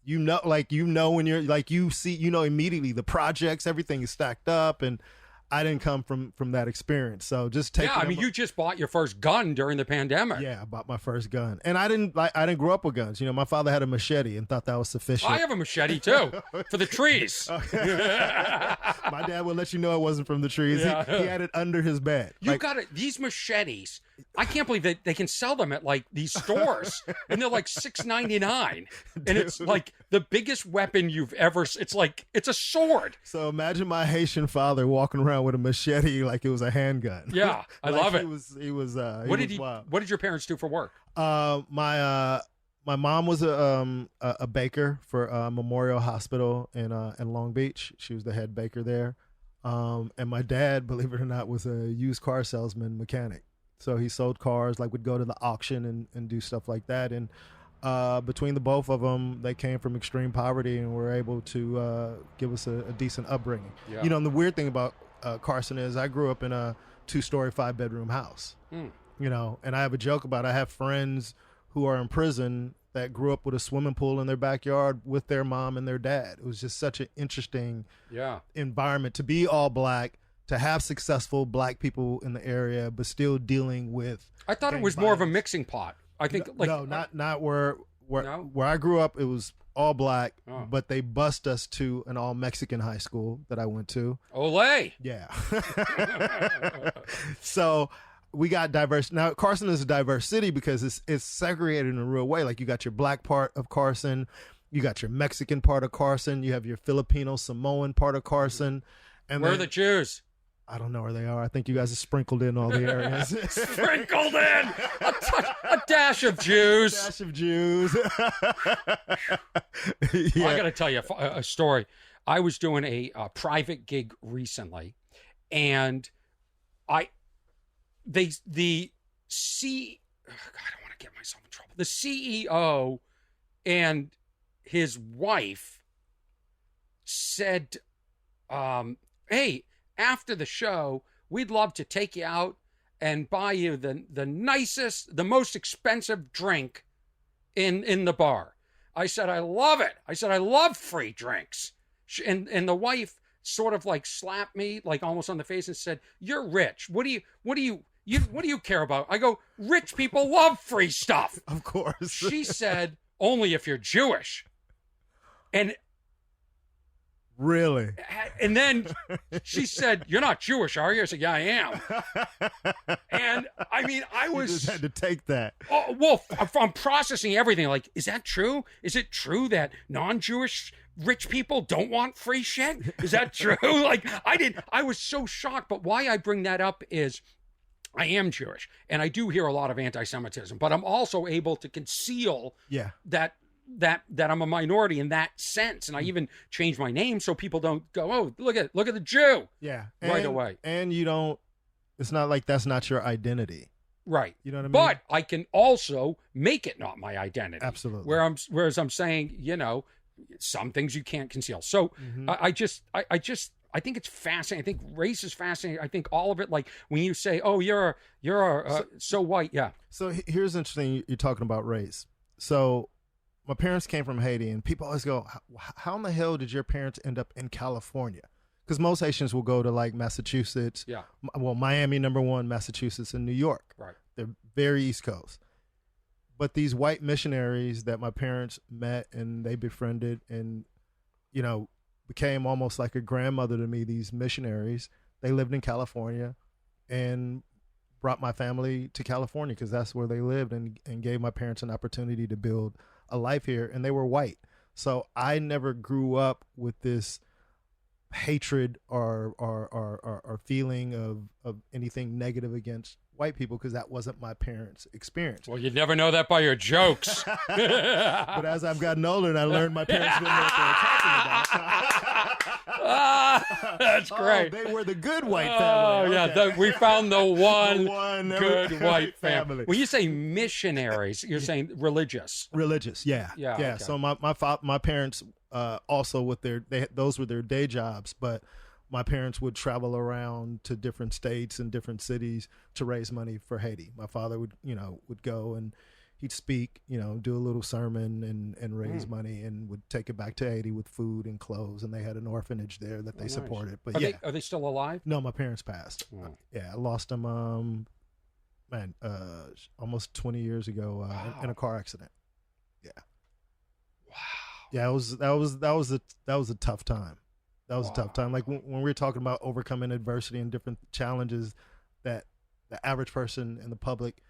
when you're like, you see, immediately the projects, everything is stacked up, and I didn't come from that experience. So just take. Yeah, I mean, you just bought your first gun during the pandemic. Yeah, I bought my first gun, and I didn't grow up with guns. My father had a machete and thought that was sufficient. I have a machete too for the trees. My dad would let you know it wasn't from the trees. Yeah. He had it under his bed. You got it. These machetes I can't believe that they can sell them at like these stores, and they're like $6.99, and it's like the biggest weapon you've ever. It's like it's a sword. So imagine my Haitian father walking around with a machete like it was a handgun. Yeah, I love it. He was. What did your parents do for work? My mom was a baker for Memorial Hospital in Long Beach. She was the head baker there. And my dad, believe it or not, was a used car salesman mechanic. So he sold cars, like would go to the auction and do stuff like that. And between the both of them, they came from extreme poverty and were able to give us a decent upbringing. Yeah. You know, and the weird thing about Carson is I grew up in a 2-story, 5-bedroom house. You know, and I have a joke about I have friends who are in prison that grew up with a swimming pool in their backyard with their mom and their dad. It was just such an interesting environment to be all black, to have successful black people in the area, but still dealing with. I thought it was more of a mixing pot. I think not where I grew up. It was all black, but they bused us to an all Mexican high school that I went to. Olé! Yeah. So we got diverse. Now Carson is a diverse city because it's segregated in a real way. Like you got your black part of Carson, you got your Mexican part of Carson, you have your Filipino Samoan part of Carson, and where are the Jews? I don't know where they are. I think you guys are sprinkled in all the areas. Sprinkled in a dash of Jews. A dash of Jews. Yeah. I got to tell you a story. I was doing a private gig recently, and I don't want to get myself in trouble. The CEO and his wife said, hey, after the show, we'd love to take you out and buy you the nicest, the most expensive drink in the bar. I said, I love it. I said, I love free drinks. And the wife sort of like slapped me like almost on the face and said, you're rich. What do you care about? I go, rich people love free stuff. Of course. She said, only if you're Jewish. And really? And then she said, you're not Jewish, are you? I said, yeah, I am. And I mean, I was... You just had to take that. Oh, well, I'm processing everything. Like, is that true? Is it true that non-Jewish rich people don't want free shit? Is that true? Like, I was so shocked. But why I bring that up is I am Jewish, and I do hear a lot of anti-Semitism, but I'm also able to conceal that I'm a minority in that sense. And I even changed my name so people don't go, oh, look at the Jew. Yeah. Right away. And you don't, it's not like that's not your identity. Right. You know what I mean? But I can also make it not my identity. Absolutely. Whereas I'm saying, you know, some things you can't conceal. So I think it's fascinating. I think race is fascinating. I think all of it, like when you say, oh, you're so white. Yeah. So here's interesting. You're talking about race. So my parents came from Haiti, and people always go, how in the hell did your parents end up in California? Because most Haitians will go to like Massachusetts. Yeah. Well, Miami, #1, Massachusetts, and New York. Right. They're very East Coast. But these white missionaries that my parents met and they befriended and, you know, became almost like a grandmother to me, these missionaries, they lived in California and brought my family to California because that's where they lived, and gave my parents an opportunity to build a life here, and they were white. So I never grew up with this hatred or feeling of anything negative against white people, because that wasn't my parents' experience. Well, you'd never know that by your jokes. But as I've gotten older and I learned my parents didn't know what they were talking about. That's great. Oh, they were the good white family. Oh, okay. Yeah, we found the one good white family. When you say missionaries, you're saying religious. Religious, yeah. Okay. So my parents also with those were their day jobs, but my parents would travel around to different states and different cities to raise money for Haiti. My father would go and he'd speak, do a little sermon and raise money, and would take it back to Haiti with food and clothes. And they had an orphanage there that they supported. But are they still alive? No, my parents passed. I lost them, almost 20 years ago in a car accident. Yeah. Wow. Yeah, that was a tough time. That was a tough time. Like when we were talking about overcoming adversity and different challenges that the average person in the public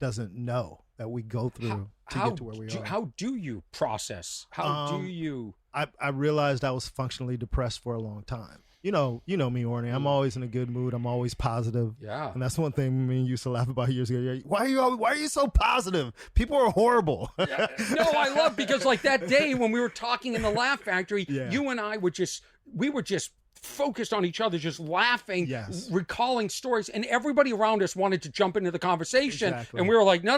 doesn't know that we go through to get to where we are. How do you process? How do you? I realized I was functionally depressed for a long time. You know me, Orny. I'm always in a good mood. I'm always positive. Yeah. And that's one thing me and you used to laugh about years ago. Why are you so positive? People are horrible. Yeah. No, I love, because like that day when we were talking in the Laugh Factory, you and I were just focused on each other, just laughing, recalling stories, and everybody around us wanted to jump into the conversation. Exactly. And we were like, no.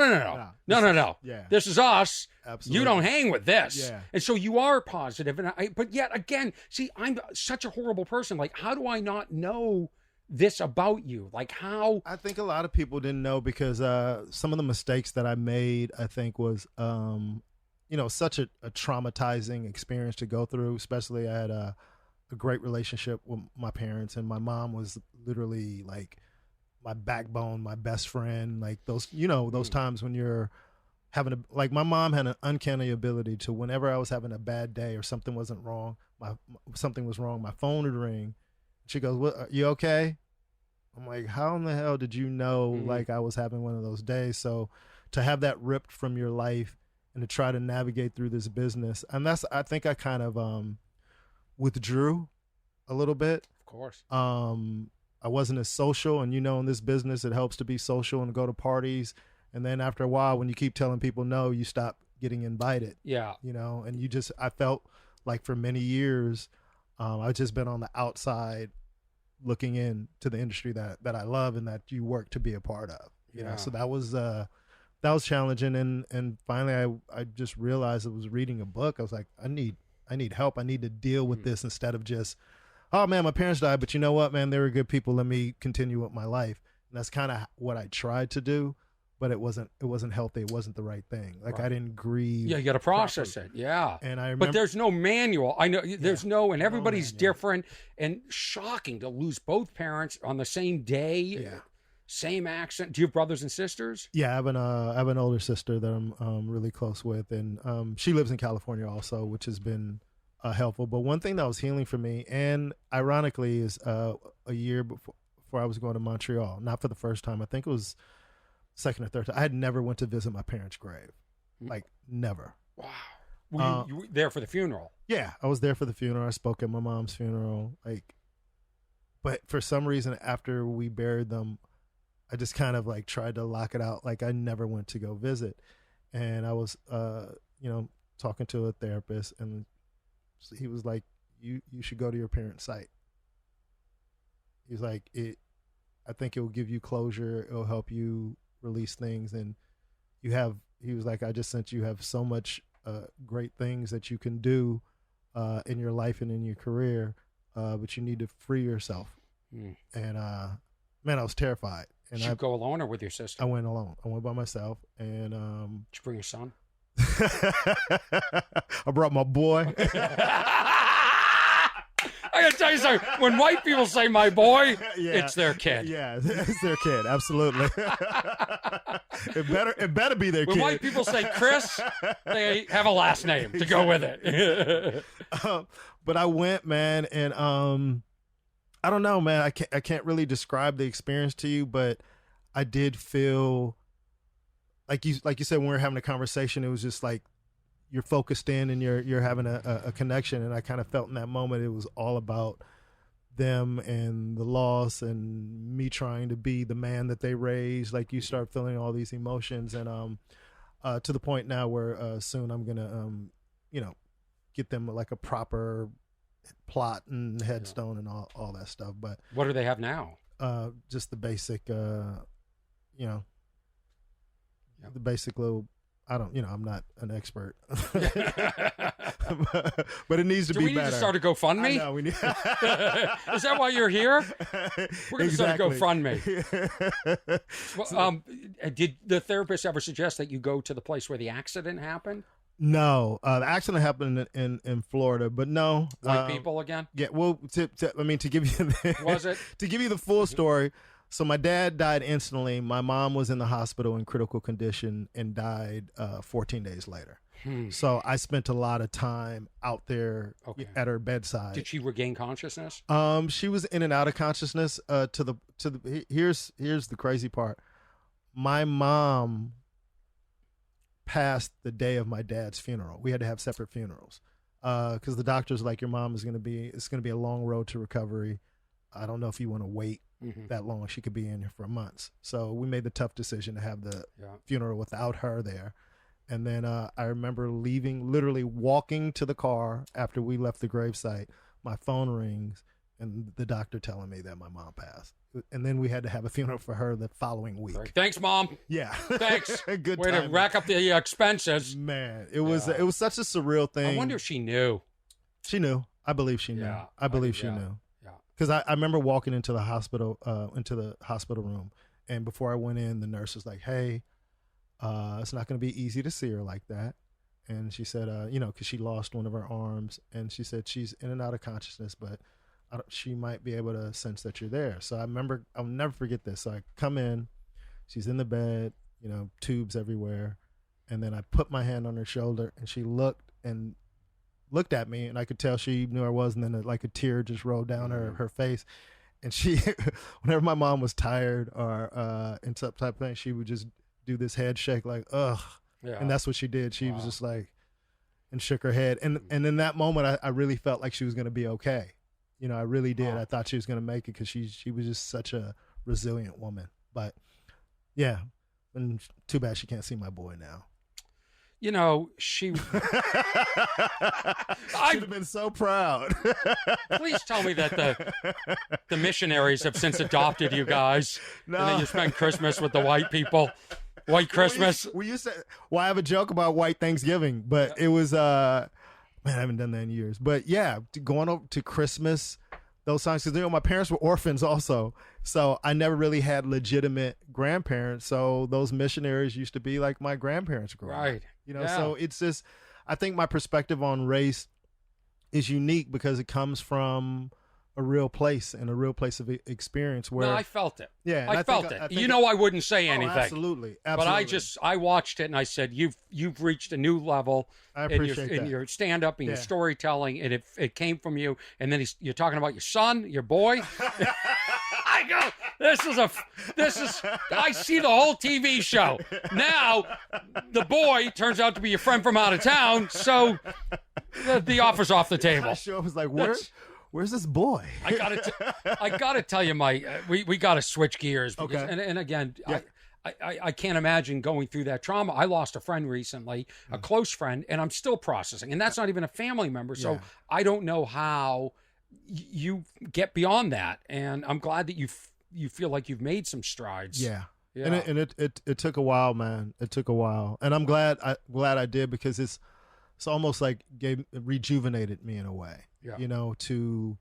Yeah. This is us. Absolutely. You don't hang with this. Yeah. And so you are positive. But yet again, see, I'm such a horrible person. Like, how do I not know this about you? Like, how? I think a lot of people didn't know because some of the mistakes that I made, I think, was, such a traumatizing experience to go through. Especially I had a great relationship with my parents, and my mom was literally like my backbone, my best friend. Like those times when you're having my mom had an uncanny ability to, whenever I was having a bad day or something wasn't wrong, something was wrong, my phone would ring. She goes, "What? Are you okay?" I'm like, "How in the hell did you know like I was having one of those days?" So to have that ripped from your life and to try to navigate through this business, and I think I kind of withdrew a little bit. Of course. I wasn't as social, and in this business it helps to be social and go to parties. And then after a while, when you keep telling people no, you stop getting invited. Yeah. And I felt like for many years, I've just been on the outside looking in to the industry that I love and that you work to be a part of. You know, so that was challenging. And finally I just realized I was reading a book. I was like, I need help. I need to deal with this instead of just, oh man, my parents died, but you know what, man, they were good people. Let me continue with my life. And that's kind of what I tried to do. But it wasn't healthy. It wasn't the right thing. Like I didn't grieve. Yeah, you got to process it. Yeah. And I remember, but there's no manual. I know there's and everybody's different, and shocking to lose both parents on the same day. Yeah. Same accent. Do you have brothers and sisters? Yeah, I have an older sister that I'm really close with, and she lives in California also, which has been helpful. But one thing that was healing for me, and ironically, is a year before I was going to Montreal. Not for the first time. I think it was second or third time. I had never went to visit my parents' grave. Like, never. Wow. Were you there for the funeral? Yeah, I was there for the funeral. I spoke at my mom's funeral. But for some reason, after we buried them, I just kind of tried to lock it out. Like, I never went to go visit. And I was, talking to a therapist, and he was like, you should go to your parents' site. He's like, I think it will give you closure. It'll help you release things. And he was like, I just sense you have so much great things that you can do in your life and in your career, but you need to free yourself. And man, I was terrified. And Did you go alone or with your sister? I went alone. I went by myself. And did you bring your son? I brought my boy. I gotta tell you something. When white people say "my boy," it's their kid. Yeah, it's their kid. Absolutely. It better be their kid. When white people say Chris, they have a last name to go with it. But I went, man, and I don't know, man. I can't really describe the experience to you, but I did feel like you said when we were having a conversation. It was just like you're focused in and you're having a connection. And I kind of felt in that moment it was all about them and the loss and me trying to be the man that they raised. Like, you start feeling all these emotions, and to the point now where soon I'm gonna get them like a proper plot and headstone and all that stuff. But what do they have now? Just the basic the basic little, I'm not an expert, but it needs to be better. Do we need to start a GoFundMe? No, we need. Is that why you're here? We're going to start a GoFundMe. Well, did the therapist ever suggest that you go to the place where the accident happened? No, the accident happened in Florida, but no. White people again? Yeah. Well, to give you was it to give you the full story? So my dad died instantly. My mom was in the hospital in critical condition and died 14 days later. So I spent a lot of time out there at her bedside. Did she regain consciousness? She was in and out of consciousness. Here's the crazy part. My mom passed the day of my dad's funeral. We had to have separate funerals because the doctor's like, your mom it's going to be a long road to recovery. I don't know if you want to wait that long. She could be in here for months. So we made the tough decision to have the funeral without her there. And then I remember literally walking to the car after we left the gravesite. My phone rings and the doctor telling me that my mom passed. And then we had to have a funeral for her the following week. Right. Thanks, Mom. Yeah. Thanks. Good way to rack up the expenses. Man, it was such a surreal thing. I wonder if she knew. She knew. I believe she knew. Yeah. I believe she knew. Yeah. Because I remember walking into the hospital room, and before I went in, the nurse was like, "Hey, it's not going to be easy to see her like that." And she said, because she lost one of her arms, and she said she's in and out of consciousness, but she might be able to sense that you're there. So I remember, I'll never forget this. So I come in, she's in the bed, tubes everywhere, and then I put my hand on her shoulder, and she looked at me, and I could tell she knew I was, and then like a tear just rolled down her face. And she, whenever my mom was tired or in some type of thing, she would just do this head shake like, ugh. Yeah. And that's what she did. She was just like, and shook her head. And in that moment, I really felt like she was going to be okay. I really did. I thought she was going to make it because she was just such a resilient woman. But yeah, and too bad she can't see my boy now. She should have been so proud. Please tell me that the missionaries have since adopted you guys. No. And then you spend Christmas with the white people. White Christmas. We used to. Well, I have a joke about white Thanksgiving, but it was man, I haven't done that in years. But yeah, going up to Christmas, those times, because my parents were orphans also, so I never really had legitimate grandparents. So those missionaries used to be like my grandparents growing up. Right. So it's just, I think my perspective on race is unique because it comes from a real place and a real place of experience where I felt it. Yeah. I felt it. I wouldn't say anything. Absolutely. But I watched it and I said, you've reached a new level in your stand up and your storytelling. And it came from you. And then you're talking about your son, your boy. I go, I see the whole TV show. Now the boy turns out to be your friend from out of town. So the offer's off the table. The show was like, where's this boy? I gotta tell you, we gotta switch gears. Because, and again, I can't imagine going through that trauma. I lost a friend recently, a close friend, and I'm still processing. And that's not even a family member. So I don't know how you get beyond that. And I'm glad that you feel like you've made some strides. Yeah. And it took a while, man. It took a while, and I'm glad I did because it's almost like rejuvenated me in a way. Yeah. To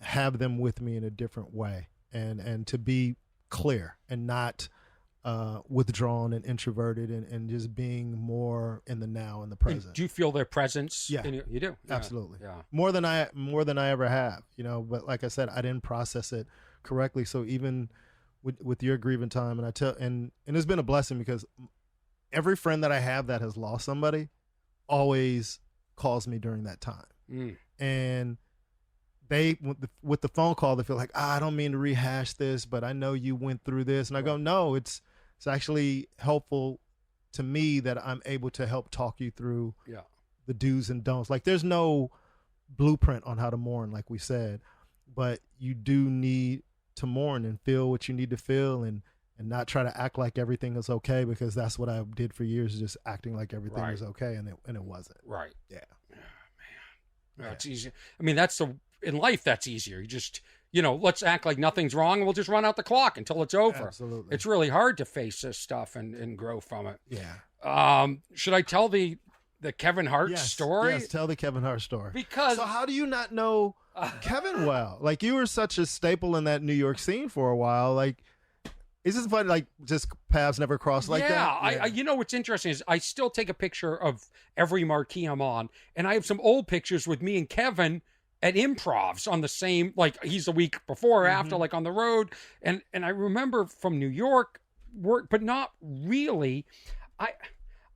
have them with me in a different way and to be clear and not withdrawn and introverted and just being more in the now and the present. And do you feel their presence? Yeah. You do? Yeah. Absolutely. Yeah. More than I ever have, but like I said, I didn't process it correctly. So even with your grieving time, and it's been a blessing because every friend that I have that has lost somebody always calls me during that time. And they, with the phone call, they feel like, I don't mean to rehash this, but I know you went through this. And I go, no, it's actually helpful to me that I'm able to help talk you through the do's and don'ts. Like there's no blueprint on how to mourn, like we said, but you do need to mourn and feel what you need to feel and not try to act like everything is okay, because that's what I did for years, just acting like everything was okay, and it wasn't. Right. Yeah. Man. It's easy. I mean, in life, that's easier. You just, let's act like nothing's wrong and we'll just run out the clock until it's over. Absolutely. It's really hard to face this stuff and grow from it. Yeah. Should I tell the Kevin Hart story? Yes, tell the Kevin Hart story. Because so how do you not know Kevin well? Like you were such a staple in that New York scene for a while. Like, is this funny? Like just paths never crossed like that? Yeah. What's interesting is I still take a picture of every marquee I'm on, and I have some old pictures with me and Kevin at improvs on the same, like he's a week before or after, like on the road. And I remember from New York work, but not really.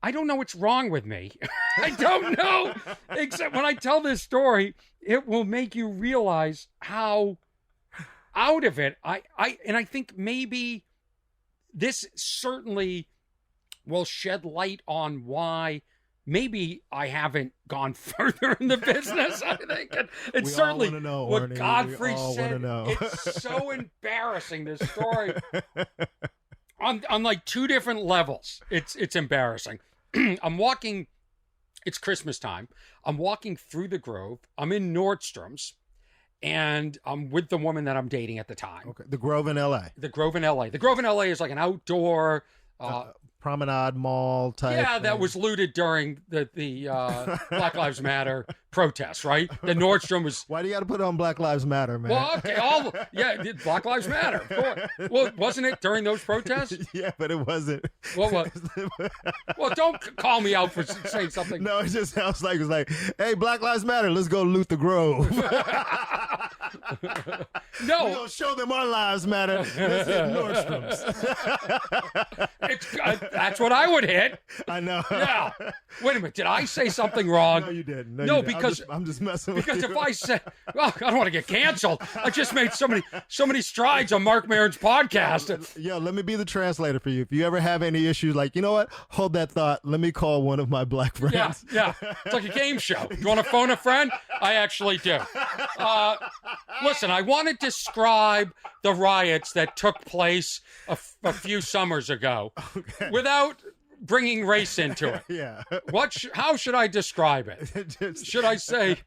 I don't know what's wrong with me. I don't know. Except when I tell this story, it will make you realize how out of it I think maybe this certainly will shed light on why maybe I haven't gone further in the business. I think it's we certainly all know, what Orny. Godfrey we all said. Know. It's so embarrassing, this story. On like two different levels. It's embarrassing. I'm walking, it's Christmas time. I'm walking through the Grove. I'm in Nordstrom's, and I'm with the woman that I'm dating at the time. Okay. The Grove in LA. The Grove in LA. The Grove in LA is like an outdoor promenade mall type. Yeah, that was looted during the Black Lives Matter protests, right? The Nordstrom was. Why do you got to put on Black Lives Matter, man? Well, okay, Black Lives Matter. Of course. Well, wasn't it during those protests? Yeah, but it wasn't. Well, don't call me out for saying something. No, it just sounds like it's like, hey, Black Lives Matter, let's go loot the Grove. No, we're gonna show them our lives matter. Let's hit Nordstrom's. That's what I would hit. I know. Yeah. Wait a minute. Did I say something wrong? No, you didn't. No, you didn't. because I'm just messing with you. Because if I said, well, I don't want to get canceled. I just made so many strides on Mark Maron's podcast. Yo, let me be the translator for you. If you ever have any issues, like, you know what? Hold that thought. Let me call one of my black friends. Yeah. It's like a game show. You want to phone a friend? I actually do. Listen, I want to describe the riots that took place a few summers ago without bringing race into it. Yeah. How should I describe it? Should I say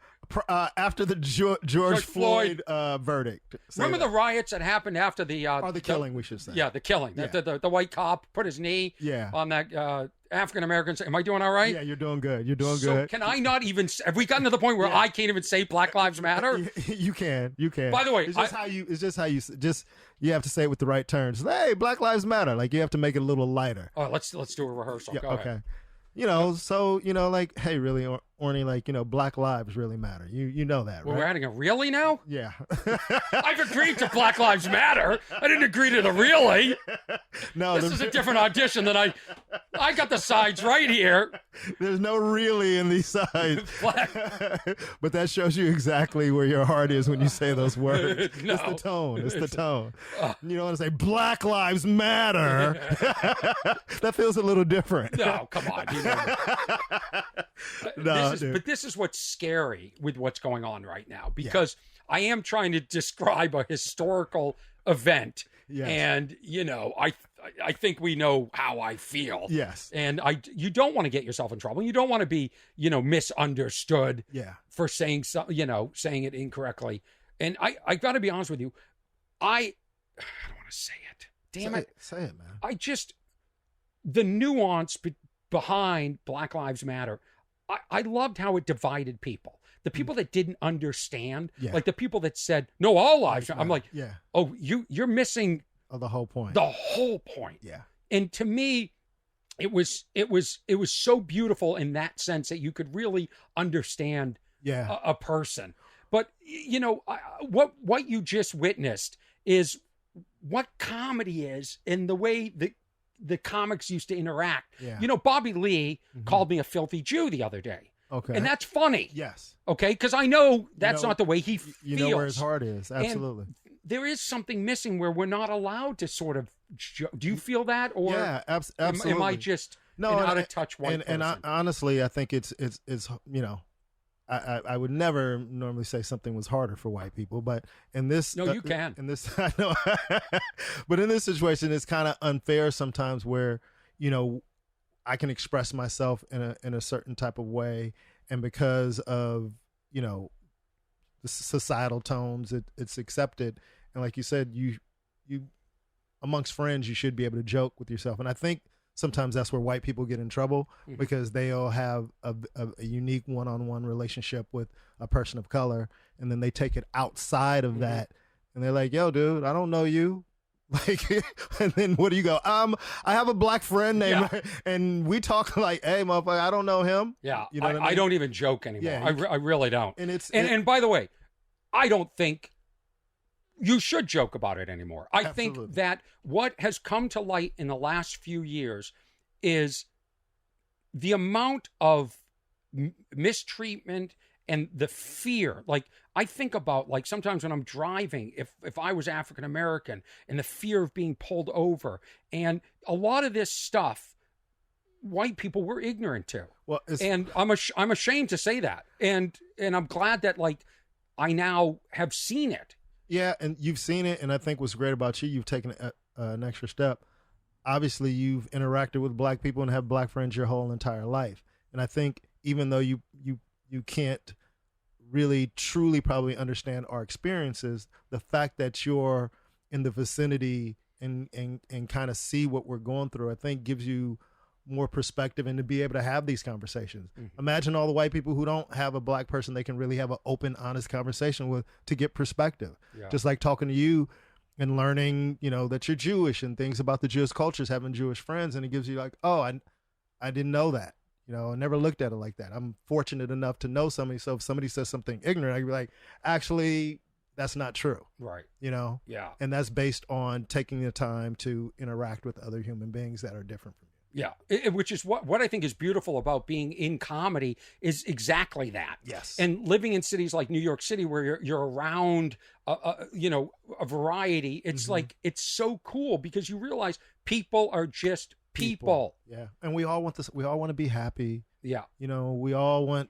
after the George Floyd verdict? Remember the riots that happened after the killing, we should say. Yeah, the killing. Yeah. The white cop put his knee on that African American. Am I doing all right? Yeah, you're doing good. You're doing so good. Can I not even? Have we gotten to the point where I can't even say Black Lives Matter? You can. By the way, it's just how you have to say it with the right terms. Hey, Black Lives Matter. Like, you have to make it a little lighter. Oh, let's do a rehearsal. Yeah, Go okay. ahead. So like, hey, really, Orny, like, Black lives really matter. You know that, right? Well, we're adding a really now? Yeah. I've agreed to Black Lives Matter. I didn't agree to the really. No, this is a different audition than I got the sides right here. There's no really in these sides. But that shows you exactly where your heart is when you say those words. No. It's the tone. It's the tone. You don't want to say Black Lives Matter. That feels a little different. No, come on. But this is what's scary with what's going on right now, because I am trying to describe a historical event. Yes. And, I think we know how I feel. Yes. And you don't want to get yourself in trouble. You don't want to be, misunderstood for saying saying it incorrectly. And I got to be honest with you. I don't want to say it. Damn it. Say it, man. The nuance behind Black Lives Matter, I loved how it divided people. The people that didn't understand, like the people that said, no, all lives. I'm like, oh, you're missing the whole point. The whole point. Yeah. And to me, it was so beautiful in that sense that you could really understand a person. But what you just witnessed is what comedy is in the way that the comics used to interact. Yeah. Bobby Lee called me a filthy Jew the other day. Okay. And that's funny. Yes. Okay, because I know that's not the way he feels. You know where his heart is. Absolutely. And there is something missing where we're not allowed to sort of. Do you feel that, or absolutely? Am I just an out of touch white person? And honestly, I think it's I would never normally say something was harder for white people, but in this, you can. In this, I know, but in this situation, it's kind of unfair sometimes where I can express myself in a certain type of way, and because of the societal tones, it's accepted, and like you said, you amongst friends, you should be able to joke with yourself, and I think sometimes that's where white people get in trouble, because they all have a unique one-on-one relationship with a person of color, and then they take it outside of that, and they're like, "Yo, dude, I don't know you." Like, and then what do you go? I have a black friend named, and we talk like, "Hey, motherfucker, I don't know him." Yeah, you know what I mean? I don't even joke anymore. I really don't. And and by the way, I don't think you should joke about it anymore. I Absolutely. think that what has come to light in the last few years is the amount of mistreatment and the fear. Like, I think about, like, sometimes when I'm driving, if I was African American, and the fear of being pulled over, and a lot of this stuff white people were ignorant to. Well, and I'm ashamed to say that, and I'm glad that, like, I now have seen it. Yeah, and you've seen it, and I think what's great about you, you've taken an extra step. Obviously, you've interacted with black people and have black friends your whole entire life, and I think even though you can't really truly probably understand our experiences, the fact that you're in the vicinity and kind of see what we're going through, I think gives you more perspective and to be able to have these conversations. Mm-hmm. Imagine all the white people who don't have a black person they can really have an open, honest conversation with to get perspective. Yeah. Just like talking to you and learning, that you're Jewish and things about the Jewish cultures, having Jewish friends, and it gives you like, oh, I didn't know that. I never looked at it like that. I'm fortunate enough to know somebody, so if somebody says something ignorant, I can be like, actually, that's not true. Right. Yeah. And that's based on taking the time to interact with other human beings that are different from you. Yeah, which is what I think is beautiful about being in comedy is exactly that. Yes. And living in cities like New York City where you're around, a variety, it's mm-hmm. like, it's so cool because you realize people are just people. Yeah. And we all want this. We all want to be happy. Yeah. We all want,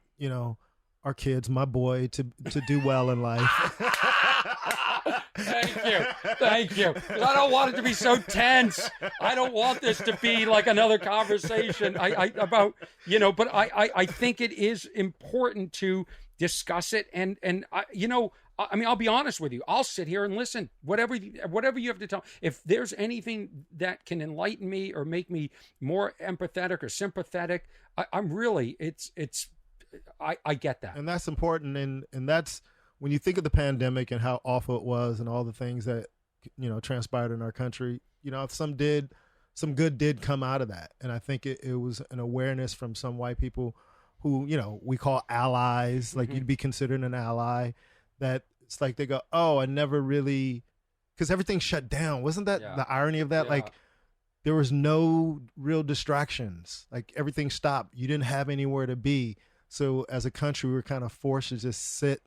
our kids, my boy, to do well in life. Thank you. I don't want it to be so tense. I don't want this to be like another conversation but I think it is important to discuss it. And I'll be honest with you. I'll sit here and listen. Whatever you have to tell. If there's anything that can enlighten me or make me more empathetic or sympathetic, I'm really, I get that. And that's important. And that's, when you think of the pandemic and how awful it was and all the things that, transpired in our country, some good did come out of that. And I think it was an awareness from some white people who, we call allies, like mm-hmm. you'd be considered an ally, that it's like they go, oh, I never really, because everything shut down. Wasn't that the irony of that? Yeah. Like, there was no real distractions. Like, everything stopped. You didn't have anywhere to be. So as a country, we were kind of forced to just sit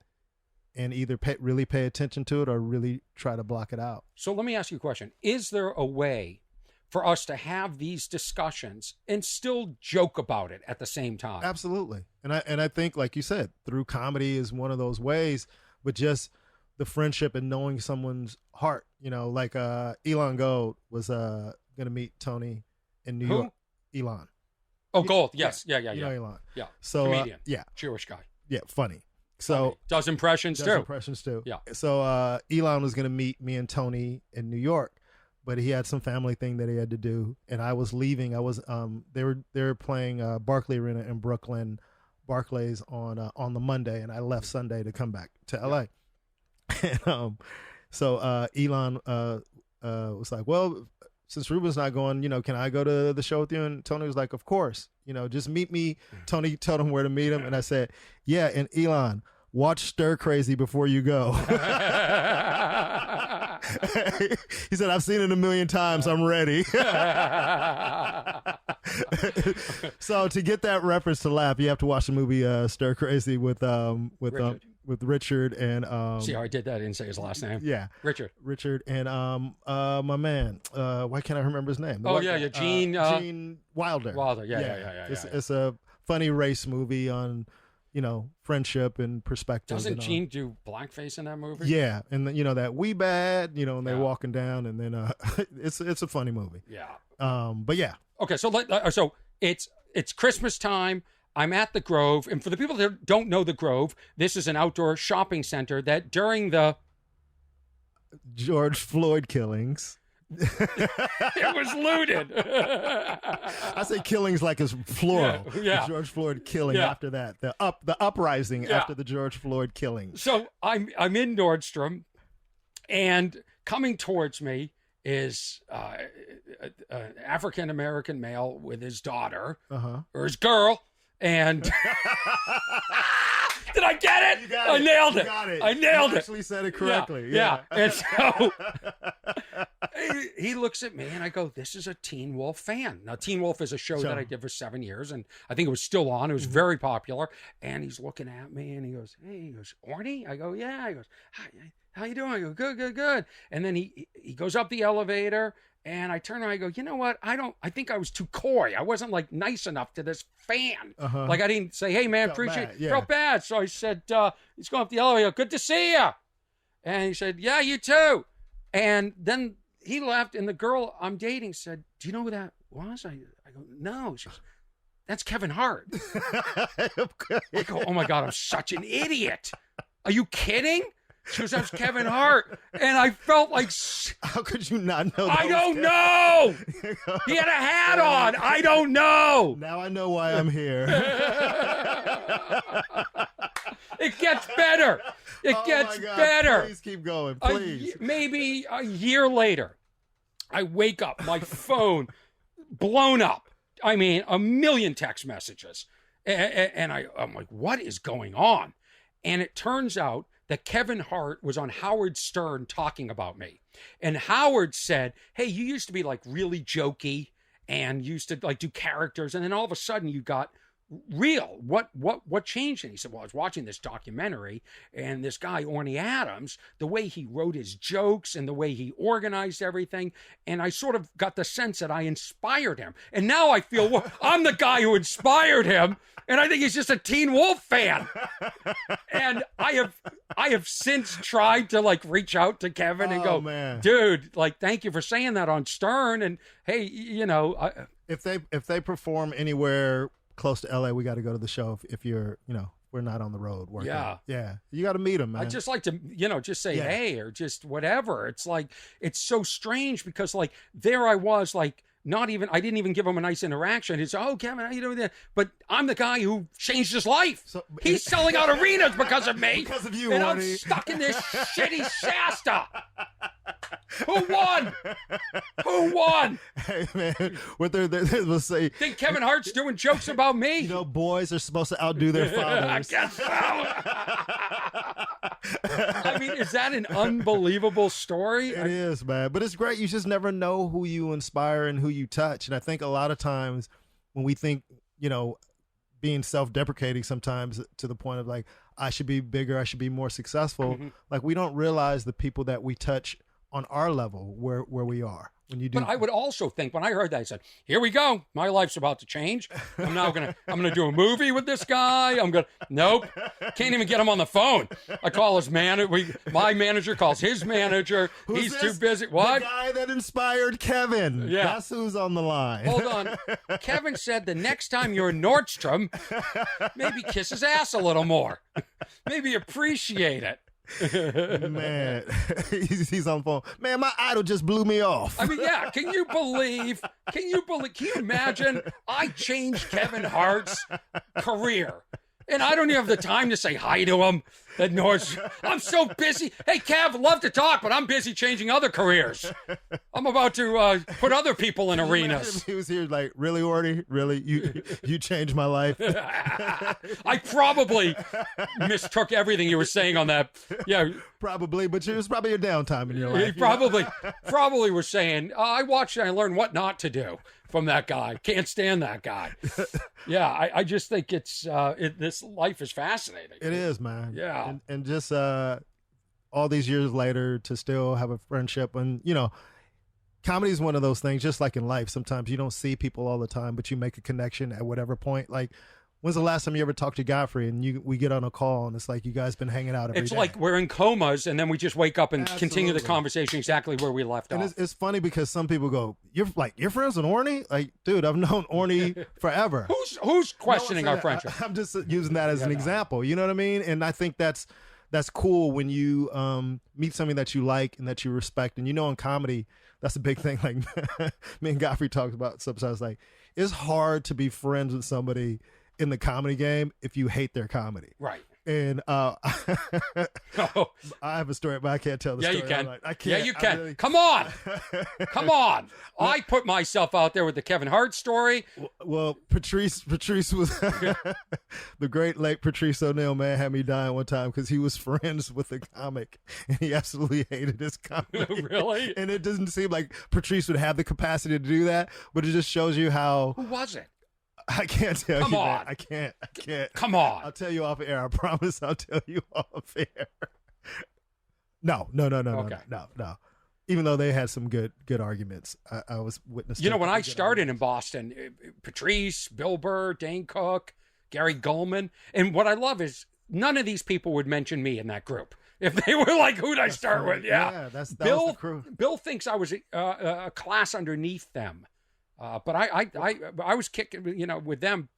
and either really pay attention to it or really try to block it out. So let me ask you a question. Is there a way for us to have these discussions and still joke about it at the same time? Absolutely. And I think, like you said, through comedy is one of those ways, but just the friendship and knowing someone's heart, like Elon Gold was going to meet Tony in New York. Elon. Oh, Gold. Yes. Yeah. You know Elon. Yeah. So, comedian. Yeah. Jewish guy. Yeah. Funny. So does impressions too. Yeah. So Elon was going to meet me and Tony in New York, but he had some family thing that he had to do, and I was leaving. I was they were playing Barclay Arena in Brooklyn, Barclays on the Monday, and I left Sunday to come back to LA. And so Elon was like, well, since Reuben's not going, can I go to the show with you? And Tony was like, of course, just meet me. Tony told him where to meet him. And I said, yeah. And Elon, watch Stir Crazy before you go. He said, I've seen it 1,000,000 times. I'm ready. So to get that reference to laugh, you have to watch the movie Stir Crazy with Richard and see how I did that? I didn't say his last name. Yeah, Richard and my man. Why can't I remember his name? Gene Wilder. Yeah. It's a funny race movie on friendship and perspective. Doesn't Gene do blackface in that movie? Yeah, and that we bad, and they're walking down, and then it's a funny movie. Yeah. But yeah. Okay, so it's Christmas time. I'm at the Grove, and for the people that don't know the Grove, this is an outdoor shopping center that during the George Floyd killings, it was looted. I say killings like it's plural. Yeah. The George Floyd killing after that, the uprising after the George Floyd killing. So I'm in Nordstrom, and coming towards me is an African American male with his daughter or his girl. And Did I get it? You got I it. nailed You it. got it. I nailed you it. actually said it correctly. Yeah. And so he looks at me and I go, this is a Teen Wolf fan. Now, Teen Wolf is a show that I did for 7 years, and I think it was still on. It was very popular. And he's looking at me and he goes, hey, he goes, Orny? I go, yeah. He goes, hi, how you doing? I go, good. And then he goes up the elevator. And I turn around, I go, you know what? I think I was too coy. I wasn't like nice enough to this fan. Like I didn't say, hey man, appreciate it. Felt bad. So I said, he's going up the elevator. Good to see you. And he said, yeah, you too. And then he left, and the girl I'm dating said, do you know who that was? I go, no. She goes, that's Kevin Hart. I go, oh my God, I'm such an idiot. Are you kidding? She goes, that's Kevin Hart. And I felt like... How could you not know that? I don't know. He had a hat on. I don't know. Now I know why I'm here. It gets better. It gets better. Please keep going. Please. Maybe a year later, I wake up, my phone blown up. I mean, a million text messages. And I'm like, what is going on? And it turns out that Kevin Hart was on Howard Stern talking about me. And Howard said, hey, you used to be like really jokey and used to like do characters. And then all of a sudden you got real. What changed? And he said, well, I was watching this documentary, and this guy, Orny Adams, the way he wrote his jokes and the way he organized everything. And I sort of got the sense that I inspired him. And now I feel, well, I'm the guy who inspired him. And I think he's just a Teen Wolf fan. And I have since tried to like reach out to Kevin and go, man, dude, like, thank you for saying that on Stern. And hey, you know, if they perform anywhere close to LA, we got to go to the show. If you're, you know, we're not on the road working. Yeah. You got to meet them, man. I just like to, you know, just say, hey, or just whatever. It's like, it's so strange because like there I was like, I didn't even give him a nice interaction. It's, oh, Kevin, how you doing there? But I'm the guy who changed his life. So, he's selling out arenas because of me. Because of you, and Orny. I'm stuck in this shitty Shasta. Who won? Who won? Hey, man, what they'll say. Think Kevin Hart's doing jokes about me? You know, boys are supposed to outdo their fathers. I guess so. I mean, is that an unbelievable story? It is, man. But it's great. You just never know who you inspire and who you touch. And I think a lot of times when we think, you know, being self-deprecating sometimes to the point of like, I should be bigger, I should be more successful. Like we don't realize the people that we touch on our level where we are. When you do. But I would also think when I heard that, I said, here we go. My life's about to change. I'm gonna do a movie with this guy. Nope. Can't even get him on the phone. I call his my manager calls his manager. He's too busy. What? The guy that inspired Kevin. Yeah. That's who's on the line. Hold on. Kevin said the next time you're in Nordstrom, maybe kiss his ass a little more.Maybe appreciate it. Man, he's on the phone. Man, my idol just blew me off. I mean, yeah. Can you imagine I changed Kevin Hart's career and I don't even have the time to say hi to him at Nordstrom. I'm so busy. Hey, Kev, love to talk, but I'm busy changing other careers. I'm about to put other people in arenas. He was here like, really, Orny? Really? You changed my life? I probably mistook everything you were saying on that. Yeah. Probably, but it was probably a downtime in your life. He probably was saying, I watched and I learned what not to do from that guy. Can't stand that guy. Yeah, I just think this life is fascinating. It is, man. Yeah. And just all these years later to still have a friendship. And, you know, comedy is one of those things, just like in life. Sometimes you don't see people all the time, but you make a connection at whatever point. Like, when's the last time you ever talked to Godfrey and we get on a call and it's like you guys been hanging out every day? It's like we're in comas and then we just wake up and continue the conversation exactly where we left off. And it's funny because some people go, you're friends with Orny? Like, dude, I've known Orny forever. Who's questioning our friendship? I'm just using that as an example. You know what I mean? And I think that's cool when you meet somebody that you like and that you respect. And you know, in comedy, that's a big thing. Like me and Godfrey talked about sometimes. Like, it's hard to be friends with somebody in the comedy game if you hate their comedy. Right. And Oh. I have a story, but I can't tell the Yeah, story. you can. Like, I can't. Yeah, you can. Really... Come on. Come on. I put myself out there with the Kevin Hart story. Well, Patrice was the great late Patrice O'Neal, man, had me dying one time because he was friends with the comic and he absolutely hated his comic. Really? And it doesn't seem like Patrice would have the capacity to do that, but it just shows you how. Who was it? I can't tell Come you. on. Man. I can't. Come on. I'll tell you off air. I promise I'll tell you off air. No. Okay. No. Even though they had some good arguments, I was witness. You know, when I started in Boston, Patrice, Bill Burr, Dane Cook, Gary Goldman, and what I love is none of these people would mention me in that group. If they were like, who'd I start with? Yeah, that Bill, was the crew. Bill thinks I was a class underneath them. But I was kicking, with them,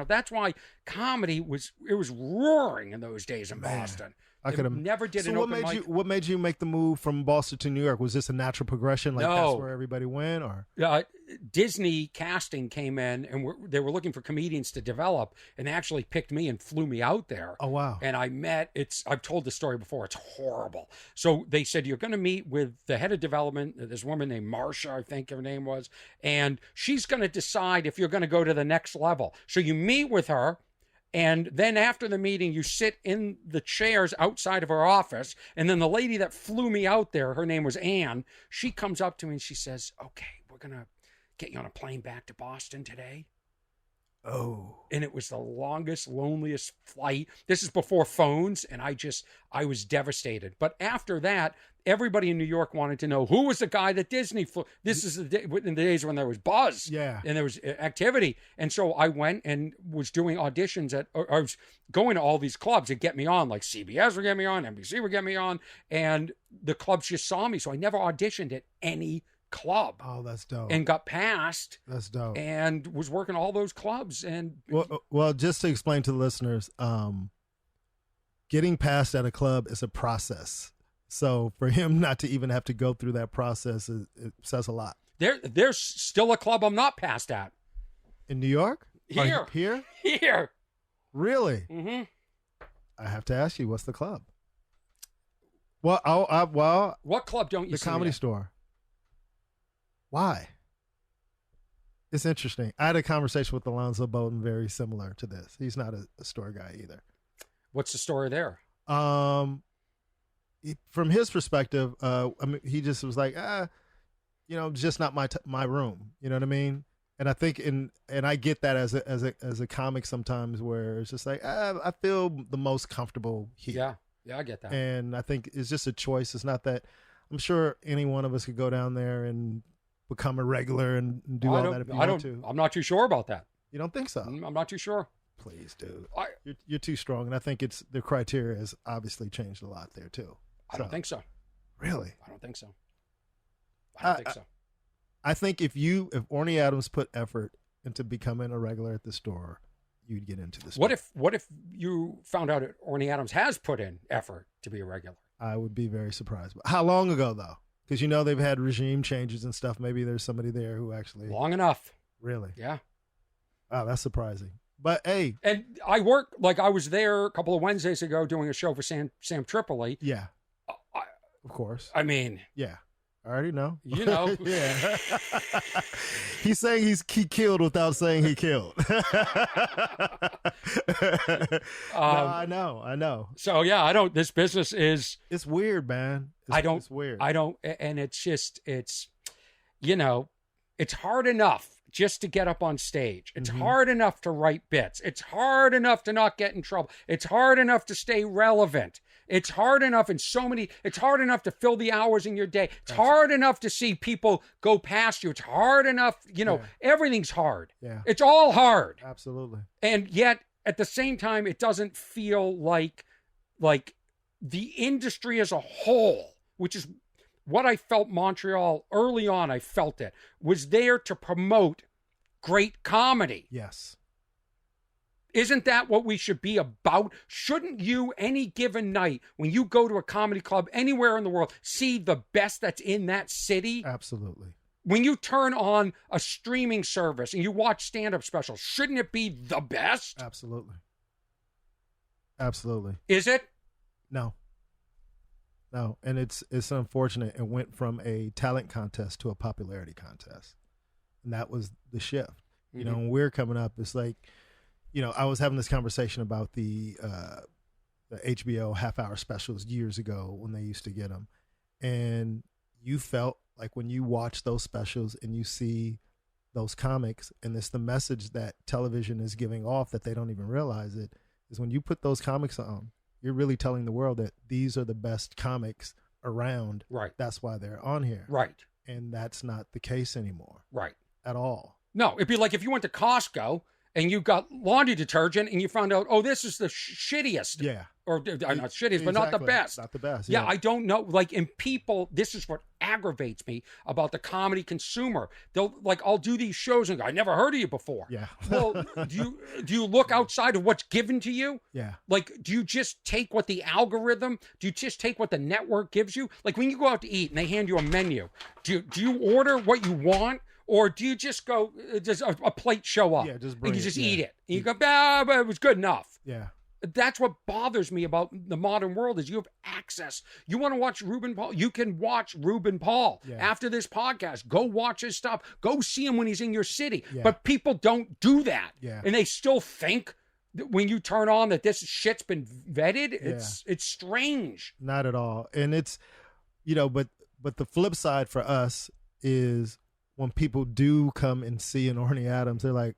that's why comedy was roaring in those days in Boston. I could have never did so an open mic. What made you make the move from Boston to New York? Was this a natural progression? Like No. That's where everybody went, or Disney casting came in and they were looking for comedians to develop, and they actually picked me and flew me out there. Oh wow! And I've told the story before. It's horrible. So they said you're going to meet with the head of development. This woman named Marcia, I think her name was, and she's going to decide if you're going to go to the next level. So you meet with her. And then after the meeting, you sit in the chairs outside of her office. And then the lady that flew me out there, her name was Ann, she comes up to me and she says, okay, we're going to get you on a plane back to Boston today. Oh. And it was the longest, loneliest flight. This is before phones. And I was devastated. But after that, everybody in New York wanted to know who was the guy that Disney flew. This is in the days when there was buzz. Yeah. And there was activity. And so I went and was doing auditions I was going to all these clubs to get me on, like CBS would get me on, NBC would get me on. And the clubs just saw me. So I never auditioned at any club. Oh, that's dope. And got passed. That's dope. And was working all those clubs. And well, just to explain to the listeners, getting passed at a club is a process. So for him not to even have to go through that process, it says a lot. There's still a club I'm not passed at. In New York? Here. Here? Really? Mm-hmm. I have to ask you, what's the club? Well, what club don't you see? The Comedy Store. Why? It's interesting. I had a conversation with Alonzo Bowden very similar to this. He's not a store guy either. What's the story there? From his perspective, he just was like, just not my room. You know what I mean? And I think and I get that as a comic sometimes, where it's just like I feel the most comfortable here. Yeah, I get that. And I think it's just a choice. It's not that I'm sure any one of us could go down there and become a regular and do all that if you want to. I'm not too sure about that. You don't think so? I'm not too sure. Please, dude. You're too strong, and I think the criteria has obviously changed a lot there too. I don't think so. Really? I don't think so. I don't think so. I think if Orny Adams put effort into becoming a regular at the store, you'd get into this. What if you found out Orny Adams has put in effort to be a regular? I would be very surprised. How long ago though? Because they've had regime changes and stuff. Maybe there's somebody there who actually long enough. Really? Yeah. Wow, that's surprising. But hey, and I was there a couple of Wednesdays ago doing a show for Sam Tripoli. Yeah. Of course. I mean, yeah. I already know. Yeah. He's saying he killed without saying he killed. No, I know. So yeah, this business is. It's weird, man. It's weird. And it's just, it's hard enough just to get up on stage. It's hard enough to write bits. It's hard enough to not get in trouble. It's hard enough to stay relevant. It's hard enough it's hard enough to fill the hours in your day. It's hard enough to see people go past you. It's hard enough, everything's hard. Yeah. It's all hard. Absolutely. And yet at the same time, it doesn't feel like the industry as a whole, which is what I felt Montreal early on, I felt it, was there to promote great comedy. Yes. Isn't that what we should be about? Shouldn't you, any given night, when you go to a comedy club anywhere in the world, see the best that's in that city? Absolutely. When you turn on a streaming service and you watch stand-up specials, shouldn't it be the best? Absolutely. Absolutely. Is it? No. And it's unfortunate. It went from a talent contest to a popularity contest. And that was the shift. You know, when we're coming up, it's like, you know, I was having this conversation about the HBO half-hour specials years ago when they used to get them. And you felt like when you watch those specials and you see those comics, and it's the message that television is giving off that they don't even realize it, is when you put those comics on, you're really telling the world that these are the best comics around. Right. That's why they're on here. Right. And that's not the case anymore. Right. At all. No, it'd be like if you went to Costco and you got laundry detergent and you found out, oh, this is the shittiest. Yeah. Or not shittiest, but not the best. Not the best. Yeah, I don't know. Like, in people, this is what aggravates me about the comedy consumer. They'll, like, I'll do these shows and go, I never heard of you before. Yeah. Well, do you look outside of what's given to you? Yeah. Like, do you just take what the algorithm, do you just take what the network gives you? Like, when you go out to eat and they hand you a menu, do you order what you want? Or do you just go, does a plate show up? Yeah, just bring and you it, just yeah. eat it. And you go, but it was good enough. Yeah. That's what bothers me about the modern world is you have access. You want to watch Ruben Paul? You can watch Ruben Paul after this podcast. Go watch his stuff. Go see him when he's in your city. Yeah. But people don't do that. Yeah. And they still think that when you turn on that this shit's been vetted. It's strange. Not at all. And it's, you know, but the flip side for us is when people do come and see an Orny Adams, they're like,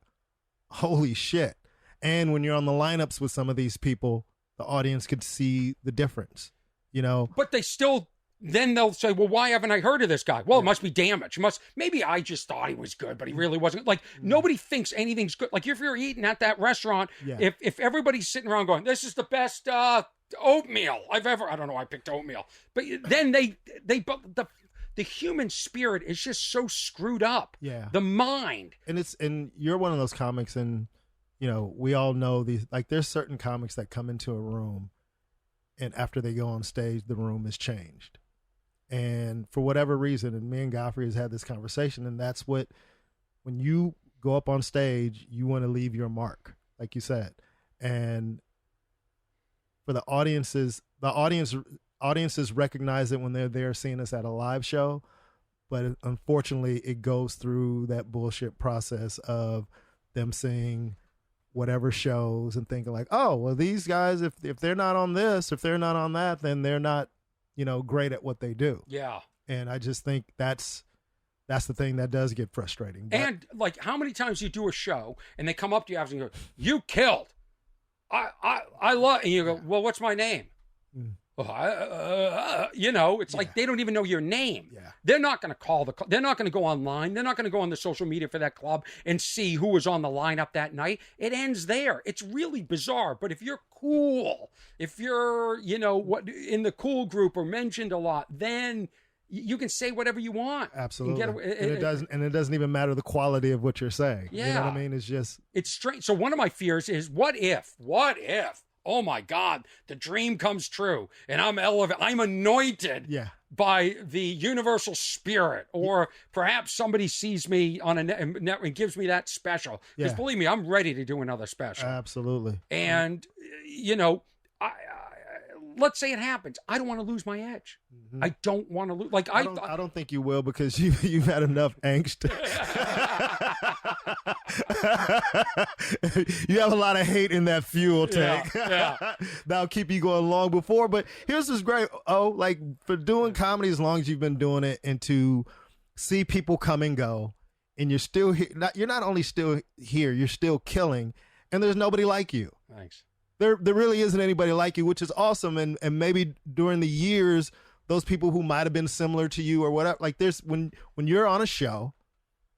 holy shit. And when you're on the lineups with some of these people, the audience could see the difference, you know. But they still, then they'll say, well, why haven't I heard of this guy? Well, it must be damaged. Maybe I just thought he was good, but he really wasn't. Like, nobody thinks anything's good. Like, if you're eating at that restaurant, if everybody's sitting around going, this is the best oatmeal I've ever, I don't know why I picked oatmeal. But then the human spirit is just so screwed up. Yeah. The mind. And you're one of those comics, and you know, we all know these, like there's certain comics that come into a room and after they go on stage, the room is changed. And for whatever reason, and me and Godfrey has had this conversation, and that's what, when you go up on stage, you want to leave your mark, like you said. And for the audiences recognize it when they're there seeing us at a live show. But unfortunately, it goes through that bullshit process of them seeing whatever shows and thinking like, oh, well, these guys, if they're not on this, if they're not on that, then they're not, you know, great at what they do. Yeah. And I just think that's the thing that does get frustrating. But, and like, how many times you do a show and they come up to you after and go, you killed. I love, and you go, well, what's my name? You know, it's like they don't even know your name. Yeah. They're not going to they're not going to go online. They're not going to go on the social media for that club and see who was on the lineup that night. It ends there. It's really bizarre. But if you're cool, if you're, you know, what in the cool group or mentioned a lot, then you can say whatever you want. Absolutely. And it doesn't even matter the quality of what you're saying. Yeah. You know what I mean? It's strange. So one of my fears is what if, oh my God, the dream comes true and I'm anointed by the universal spirit, or perhaps somebody sees me on a net and gives me that special. Because believe me, I'm ready to do another special. Absolutely. And, you know, let's say it happens. I don't want to lose my edge. Mm-hmm. I don't want to lose. Like I don't think you will, because you've had enough angst. You have a lot of hate in that fuel tank. That'll keep you going long before. But here's what's great. Oh, like for doing comedy as long as you've been doing it, and to see people come and go, and you're still here. You're not only still here, you're still killing, and there's nobody like you. Thanks. There really isn't anybody like you, which is awesome. And maybe during the years, those people who might have been similar to you or whatever, like there's when you're on a show,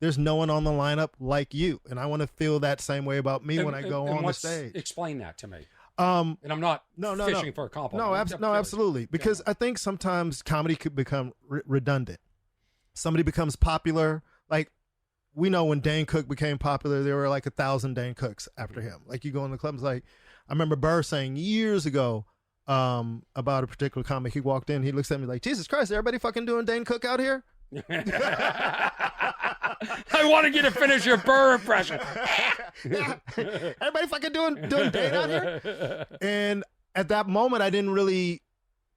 there's no one on the lineup like you. And I want to feel that same way about me when I go on the stage. Explain that to me. And I'm not fishing for a compliment. No, absolutely. Because I think sometimes comedy could become redundant. Somebody becomes popular. Like, we know when Dane Cook became popular, there were like 1,000 Dane Cooks after him. Like, you go in the clubs, like, I remember Burr saying years ago about a particular comic. He walked in, he looks at me like, Jesus Christ, everybody fucking doing Dane Cook out here? I wanted you to finish your Burr impression. Everybody fucking doing Dane out here. And at that moment, I didn't really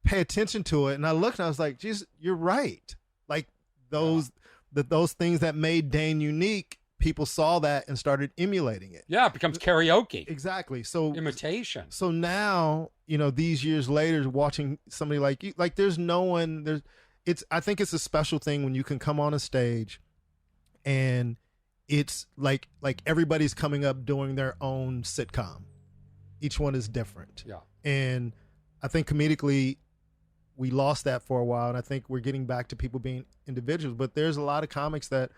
pay attention to it. And I looked and I was like, geez, you're right. Like those things that made Dane unique, people saw that and started emulating it. Yeah, it becomes karaoke. Exactly. So imitation. So now, these years later, watching somebody like you, like there's no one, I think it's a special thing when you can come on a stage and it's like everybody's coming up doing their own sitcom. Each one is different. Yeah. And I think comedically we lost that for a while, and I think we're getting back to people being individuals, but there's a lot of comics that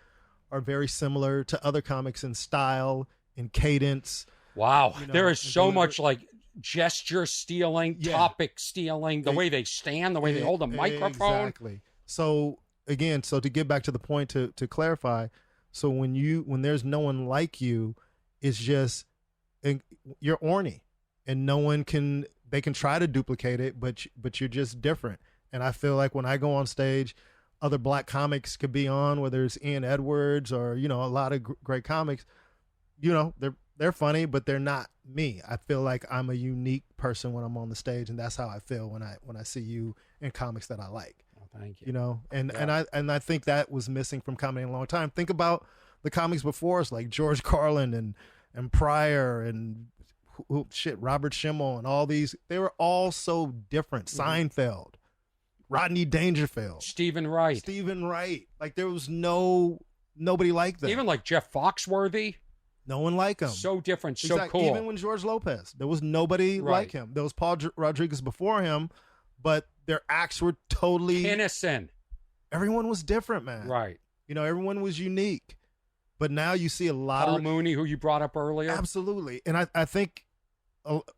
are very similar to other comics in style, in cadence. Wow. There is so much like gesture stealing, topic stealing, the way they stand, the way they hold a microphone. Exactly. So again, to get back to the point, to clarify, so when there's no one like you, it's just you're Orny, and no one can try to duplicate it, but you're just different. And I feel like when I go on stage, other black comics could be on, whether it's Ian Edwards or a lot of great comics, they're funny, but they're not me. I feel like I'm a unique person when I'm on the stage, and that's how I feel when I see you in comics that I like. Thank you. And I think that was missing from comedy in a long time. Think about the comics before us, like George Carlin and Pryor and Robert Schimmel and all these. They were all so different. Seinfeld, Rodney Dangerfield, Stephen Wright. Like there was nobody like them. Even like Jeff Foxworthy. No one like him. So different, so cool. Even when George Lopez, there was nobody like him. There was Paul Rodriguez before him, but their acts were totally innocent. Everyone was different, man. Right. Everyone was unique. But now you see a lot Paul Mooney, who you brought up earlier. Absolutely. And I think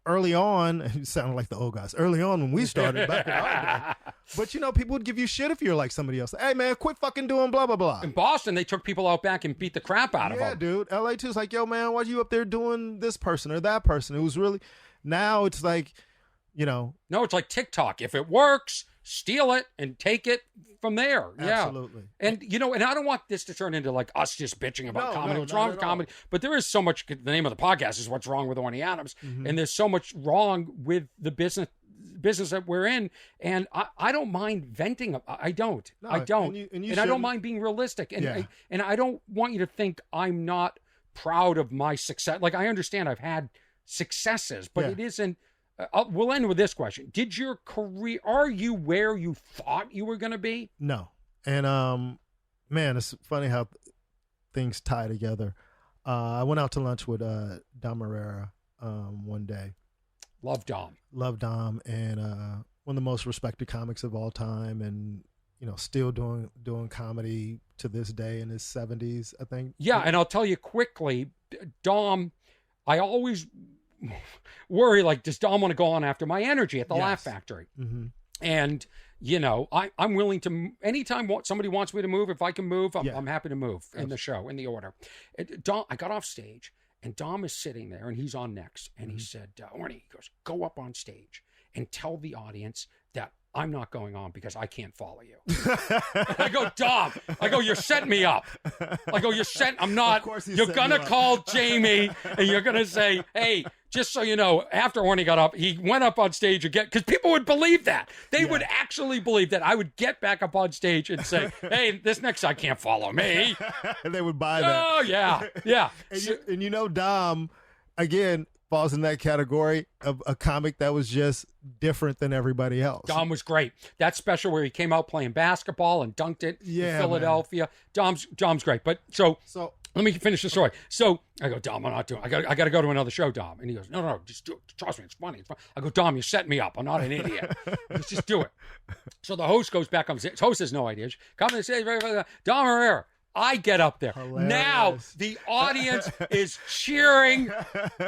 early on, it sounded like the old guys. Early on when we started back in our day. But people would give you shit if you're like somebody else. Hey man, quit fucking doing blah blah blah. In Boston, they took people out back and beat the crap out of them. Yeah, dude. LA too is like, yo man, why are you up there doing this person or that person? It was really. Now it's like, No, it's like TikTok. If it works, steal it and take it from there. Absolutely. Yeah. And and I don't want this to turn into like us just bitching about comedy. What's wrong with comedy? But there is so much. The name of the podcast is What's Wrong with Orny Adams. Mm-hmm. And there's so much wrong with the business that we're in. And I don't mind venting. I don't. No, I don't. And I don't mind being realistic. And and I don't want you to think I'm not proud of my success. Like I understand I've had successes, but it isn't. We'll end with this question. Did your career, are you where you thought you were going to be? No. And, man, it's funny how things tie together. I went out to lunch with Dom Herrera one day. Love Dom. And one of the most respected comics of all time, and, still doing comedy to this day in his 70s, I think. Yeah, and I'll tell you quickly, Dom, I always worry, like, does Dom want to go on after my energy at the Laugh Factory? Mm-hmm. And I'm willing to, anytime somebody wants me to move, if I can move, I'm happy to move in the show, in the order. Dom, I got off stage and Dom is sitting there and he's on next, and he said, Orny, he goes, go up on stage and tell the audience that I'm not going on because I can't follow you. I go, Dom. I go, you're setting me up. I go, I'm not. You're going to call Jamie and you're going to say, hey, just so you know, after Orny got up, he went up on stage again, because people would believe that. They would actually believe that I would get back up on stage and say, hey, this next guy can't follow me. And they would buy that. Oh, yeah. Yeah. And Dom, again, falls in that category of a comic that was just different than everybody else. Dom was great. That special where he came out playing basketball and dunked it in Philadelphia. Man. Dom's great. But so let me finish the story. So I go, Dom, I'm not doing it. I got to go to another show, Dom. And he goes, no, just do it. Trust me, it's funny. I go, Dom, you're setting me up. I'm not an idiot. Let's just do it. So the host goes back on stage. Host has no idea. Come and say, Dom Herrera. I get up there. Hilarious. Now the audience is cheering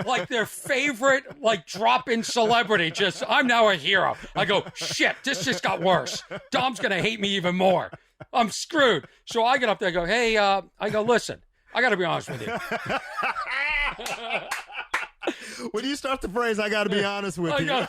like their favorite, like, drop-in celebrity. I'm now a hero. I go, shit, this just got worse. Dom's going to hate me even more. I'm screwed. So I get up there, I go, hey, listen, I got to be honest with you. When you start the phrase, I got to be honest with you.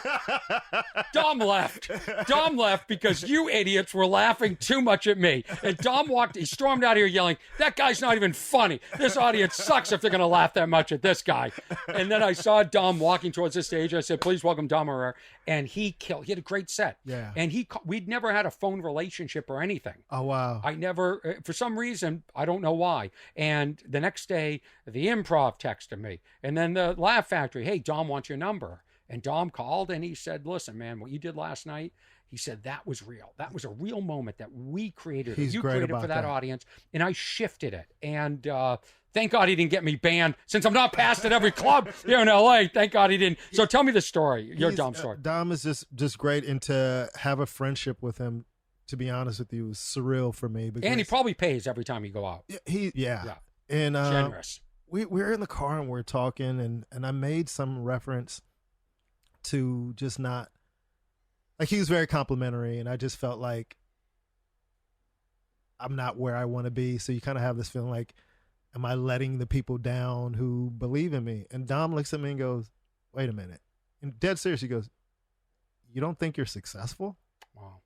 Dom left because you idiots were laughing too much at me. And Dom he stormed out here yelling, that guy's not even funny. This audience sucks if they're going to laugh that much at this guy. And then I saw Dom walking towards the stage. I said, please welcome Dom Herrera. And he had a great set. Yeah. And we'd never had a phone relationship or anything. Oh, wow. I never, for some reason, I don't know why. And the next day, the Improv texted me. And then the Laugh Factory, hey, Dom wants your number. And Dom called and he said, listen, man, what you did last night, he said, that was real. That was a real moment that we created. You created for that audience. And I shifted it. And thank God he didn't get me banned since I'm not passed at every club here in LA. Thank God he didn't. So tell me the story, your Dom story. Dom is just great. And to have a friendship with him, to be honest with you, was surreal for me. And he probably pays every time you go out. Yeah. And generous. We're in the car and we're talking and I made some reference to just not, like, he was very complimentary and I just felt like I'm not where I want to be. So you kind of have this feeling like, am I letting the people down who believe in me? And Dom looks at me and goes, wait a minute. And dead serious, he goes, you don't think you're successful? Wow.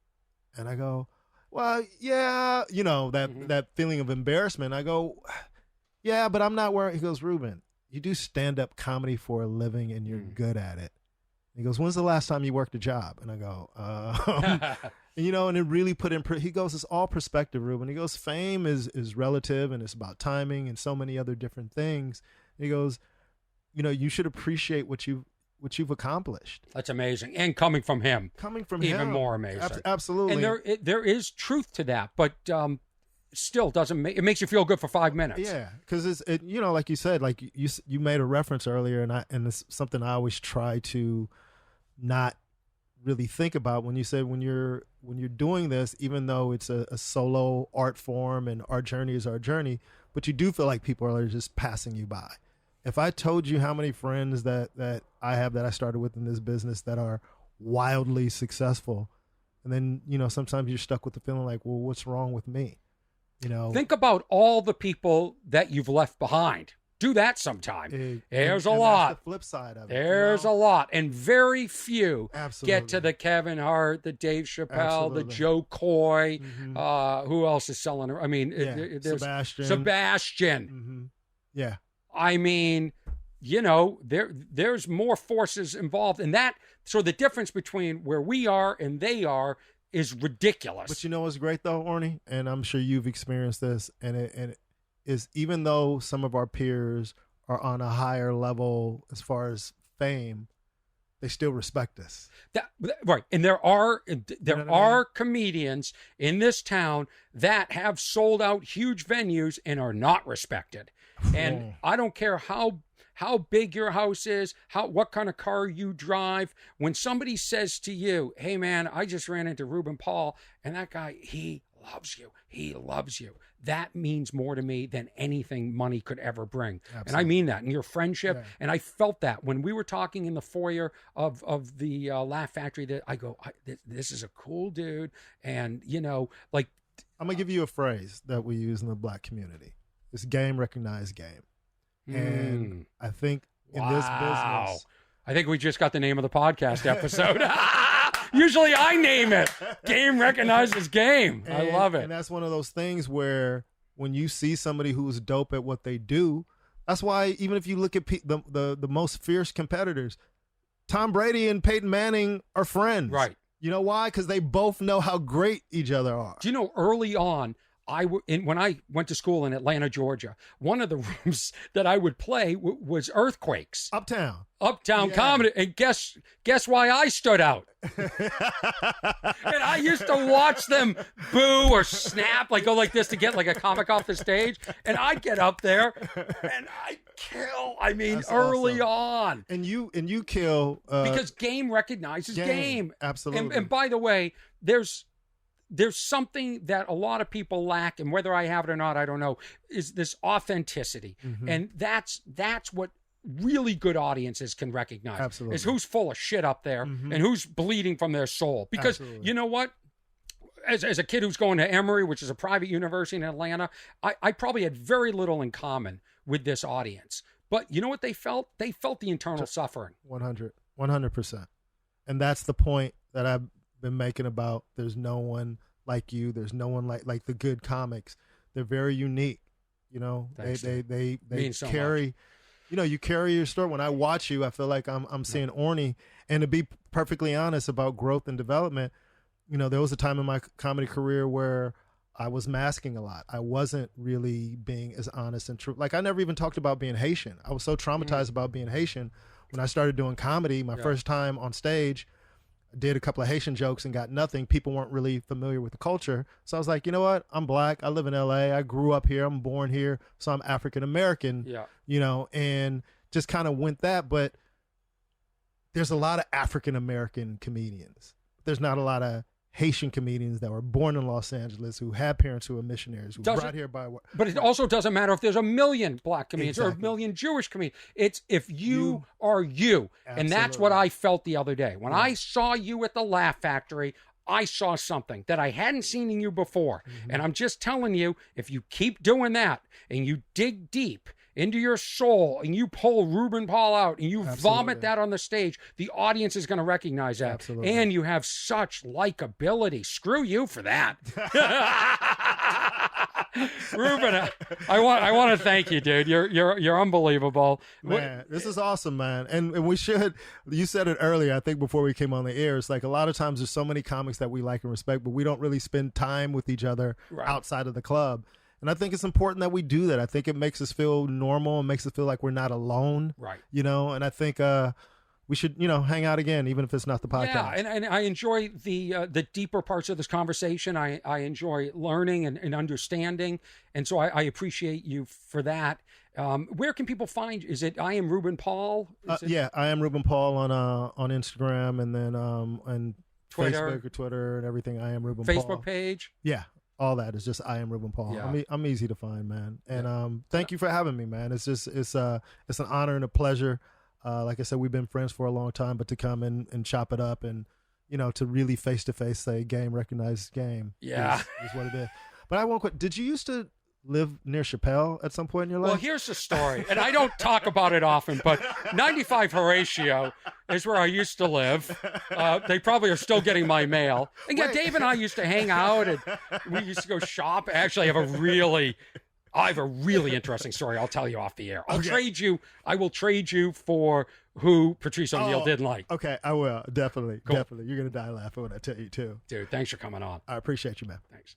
And I go, well, yeah, that feeling of embarrassment. I go, yeah, but I'm not where. He goes, Reuben, you do stand-up comedy for a living and you're good at it. He goes, when's the last time you worked a job? And I go, and it really put in, he goes, it's all perspective, Reuben. He goes, fame is relative and it's about timing and so many other different things. And he goes, you should appreciate what you've accomplished. That's amazing. And coming from him. Even more amazing. Absolutely. And there is truth to that, but still it makes you feel good for 5 minutes. Yeah, because like you said, like you made a reference earlier, and it's something I always try to not really think about when you say when you're doing this, even though it's a solo art form and our journey is our journey, but you do feel like people are just passing you by. If I told you how many friends that I have that I started with in this business that are wildly successful, and then sometimes you're stuck with the feeling like, well, what's wrong with me? Think about all the people that you've left behind. Do that sometime. There's a lot. That's the flip side of it. There's a lot. And very few get to the Kevin Hart, the Dave Chappelle, the Joe Coy. Who else is selling? I mean, there's Sebastian. Yeah. I mean, there's more forces involved in that. So the difference between where we are and they are is ridiculous. But what's great though, Orny, and I'm sure you've experienced this, and it is, even though some of our peers are on a higher level as far as fame, they still respect us. Right. And there are comedians in this town that have sold out huge venues and are not respected. And I don't care how big your house is, what kind of car you drive. When somebody says to you, hey man, I just ran into Ruben Paul and that guy, he loves you. He loves you. That means more to me than anything money could ever bring. Absolutely. And I mean that in your friendship. Yeah. And I felt that when we were talking in the foyer of the Laugh Factory, that I go, this is a cool dude. And like, I'm going to give you a phrase that we use in the Black community. It's game recognized game. And I think in this business, I think we just got the name of the podcast episode. Usually I name it. Game recognizes game. I love it. And that's one of those things where when you see somebody who's dope at what they do, that's why even if you look at the most fierce competitors, Tom Brady and Peyton Manning are friends. Right. You know why? Because they both know how great each other are. Do you know, early on, when I went to school in Atlanta, Georgia, one of the rooms that I would play was Earthquakes. Uptown comedy. And guess why I stood out? And I used to watch them boo or snap, like go like this to get like a comic off the stage. And I'd get up there and I'd kill. I mean, that's early on. And you kill. Because game recognizes game. Absolutely. And by the way, there's something that a lot of people lack, and whether I have it or not, I don't know, is this authenticity. And that's what really good audiences can recognize. Absolutely. Is who's full of shit up there and who's bleeding from their soul. Because you know what? As a kid who's going to Emory, which is a private university in Atlanta, I probably had very little in common with this audience. But you know what they felt? They felt the internal suffering. 100%. And that's the point that I've been making about there's no one like you. There's no one like the good comics. They're very unique. You know, Thanks, they means so carry, much. you know, you carry your story. When I watch you, I feel like I'm seeing Orny. And to be perfectly honest about growth and development, you know, there was a time in my comedy career where I was masking a lot. I wasn't really being as honest and true. Like, I never even talked about being Haitian. I was so traumatized about being Haitian. When I started doing comedy, my first time on stage, I did a couple of Haitian jokes and got nothing. People weren't really familiar with the culture. So I was like, you know what? I'm black. I live in LA. I grew up here. I'm born here. So I'm African-American, you know, and just kind of went that. But there's a lot of African-American comedians. There's not a lot of Haitian comedians that were born in Los Angeles, who had parents who were missionaries, who brought here by work. But it also doesn't matter if there's a million black comedians or a million Jewish comedians. It's if you are you. Absolutely. And that's what I felt the other day. When I saw you at the Laugh Factory, I saw something that I hadn't seen in you before. And I'm just telling you, if you keep doing that and you dig deep into your soul and you pull Ruben Paul out and you vomit that on the stage, the audience is going to recognize that. Absolutely. And you have such likability. Screw you for that. Ruben, I want to thank you, dude. You're unbelievable. Man, this is awesome, man. And we should, you said it earlier, I think before we came on the air, it's like a lot of times there's so many comics that we like and respect, but we don't really spend time with each other outside of the club. And I think it's important that we do that. I think it makes us feel normal and makes us feel like we're not alone. Right. You know, and I think we should, you know, hang out again, even if it's not the podcast. Yeah, and I enjoy the deeper parts of this conversation. I enjoy learning and understanding. And so I appreciate you for that. Where can people find you? Is it I Am Ruben Paul? Yeah, I Am Ruben Paul on Instagram and then and Twitter. Facebook or Twitter and everything. I Am Ruben Paul. Facebook page? Yeah. All that is just I Am Ruben Paul. Yeah. I'm easy to find, man. And thank you for having me, man. It's just it's an honor and a pleasure. Like I said, we've been friends for a long time, but to come and chop it up and, you know, to really face to face say game recognized game. Yeah. is what it is. But I won't quit. Did you used to live near Chappelle at some point in your life? Well, here's the story, and I don't talk about it often, but 95 Horatio is where I used to live. They probably are still getting my mail. And yeah, Dave and I used to hang out, and we used to go shop. Actually, I have a really interesting story I'll tell you off the air. I will trade you for who Patrice O'Neal didn't like. Okay, I will. Definitely. Cool. Definitely. You're going to die laughing when I tell you, too. Dude, thanks for coming on. I appreciate you, man. Thanks.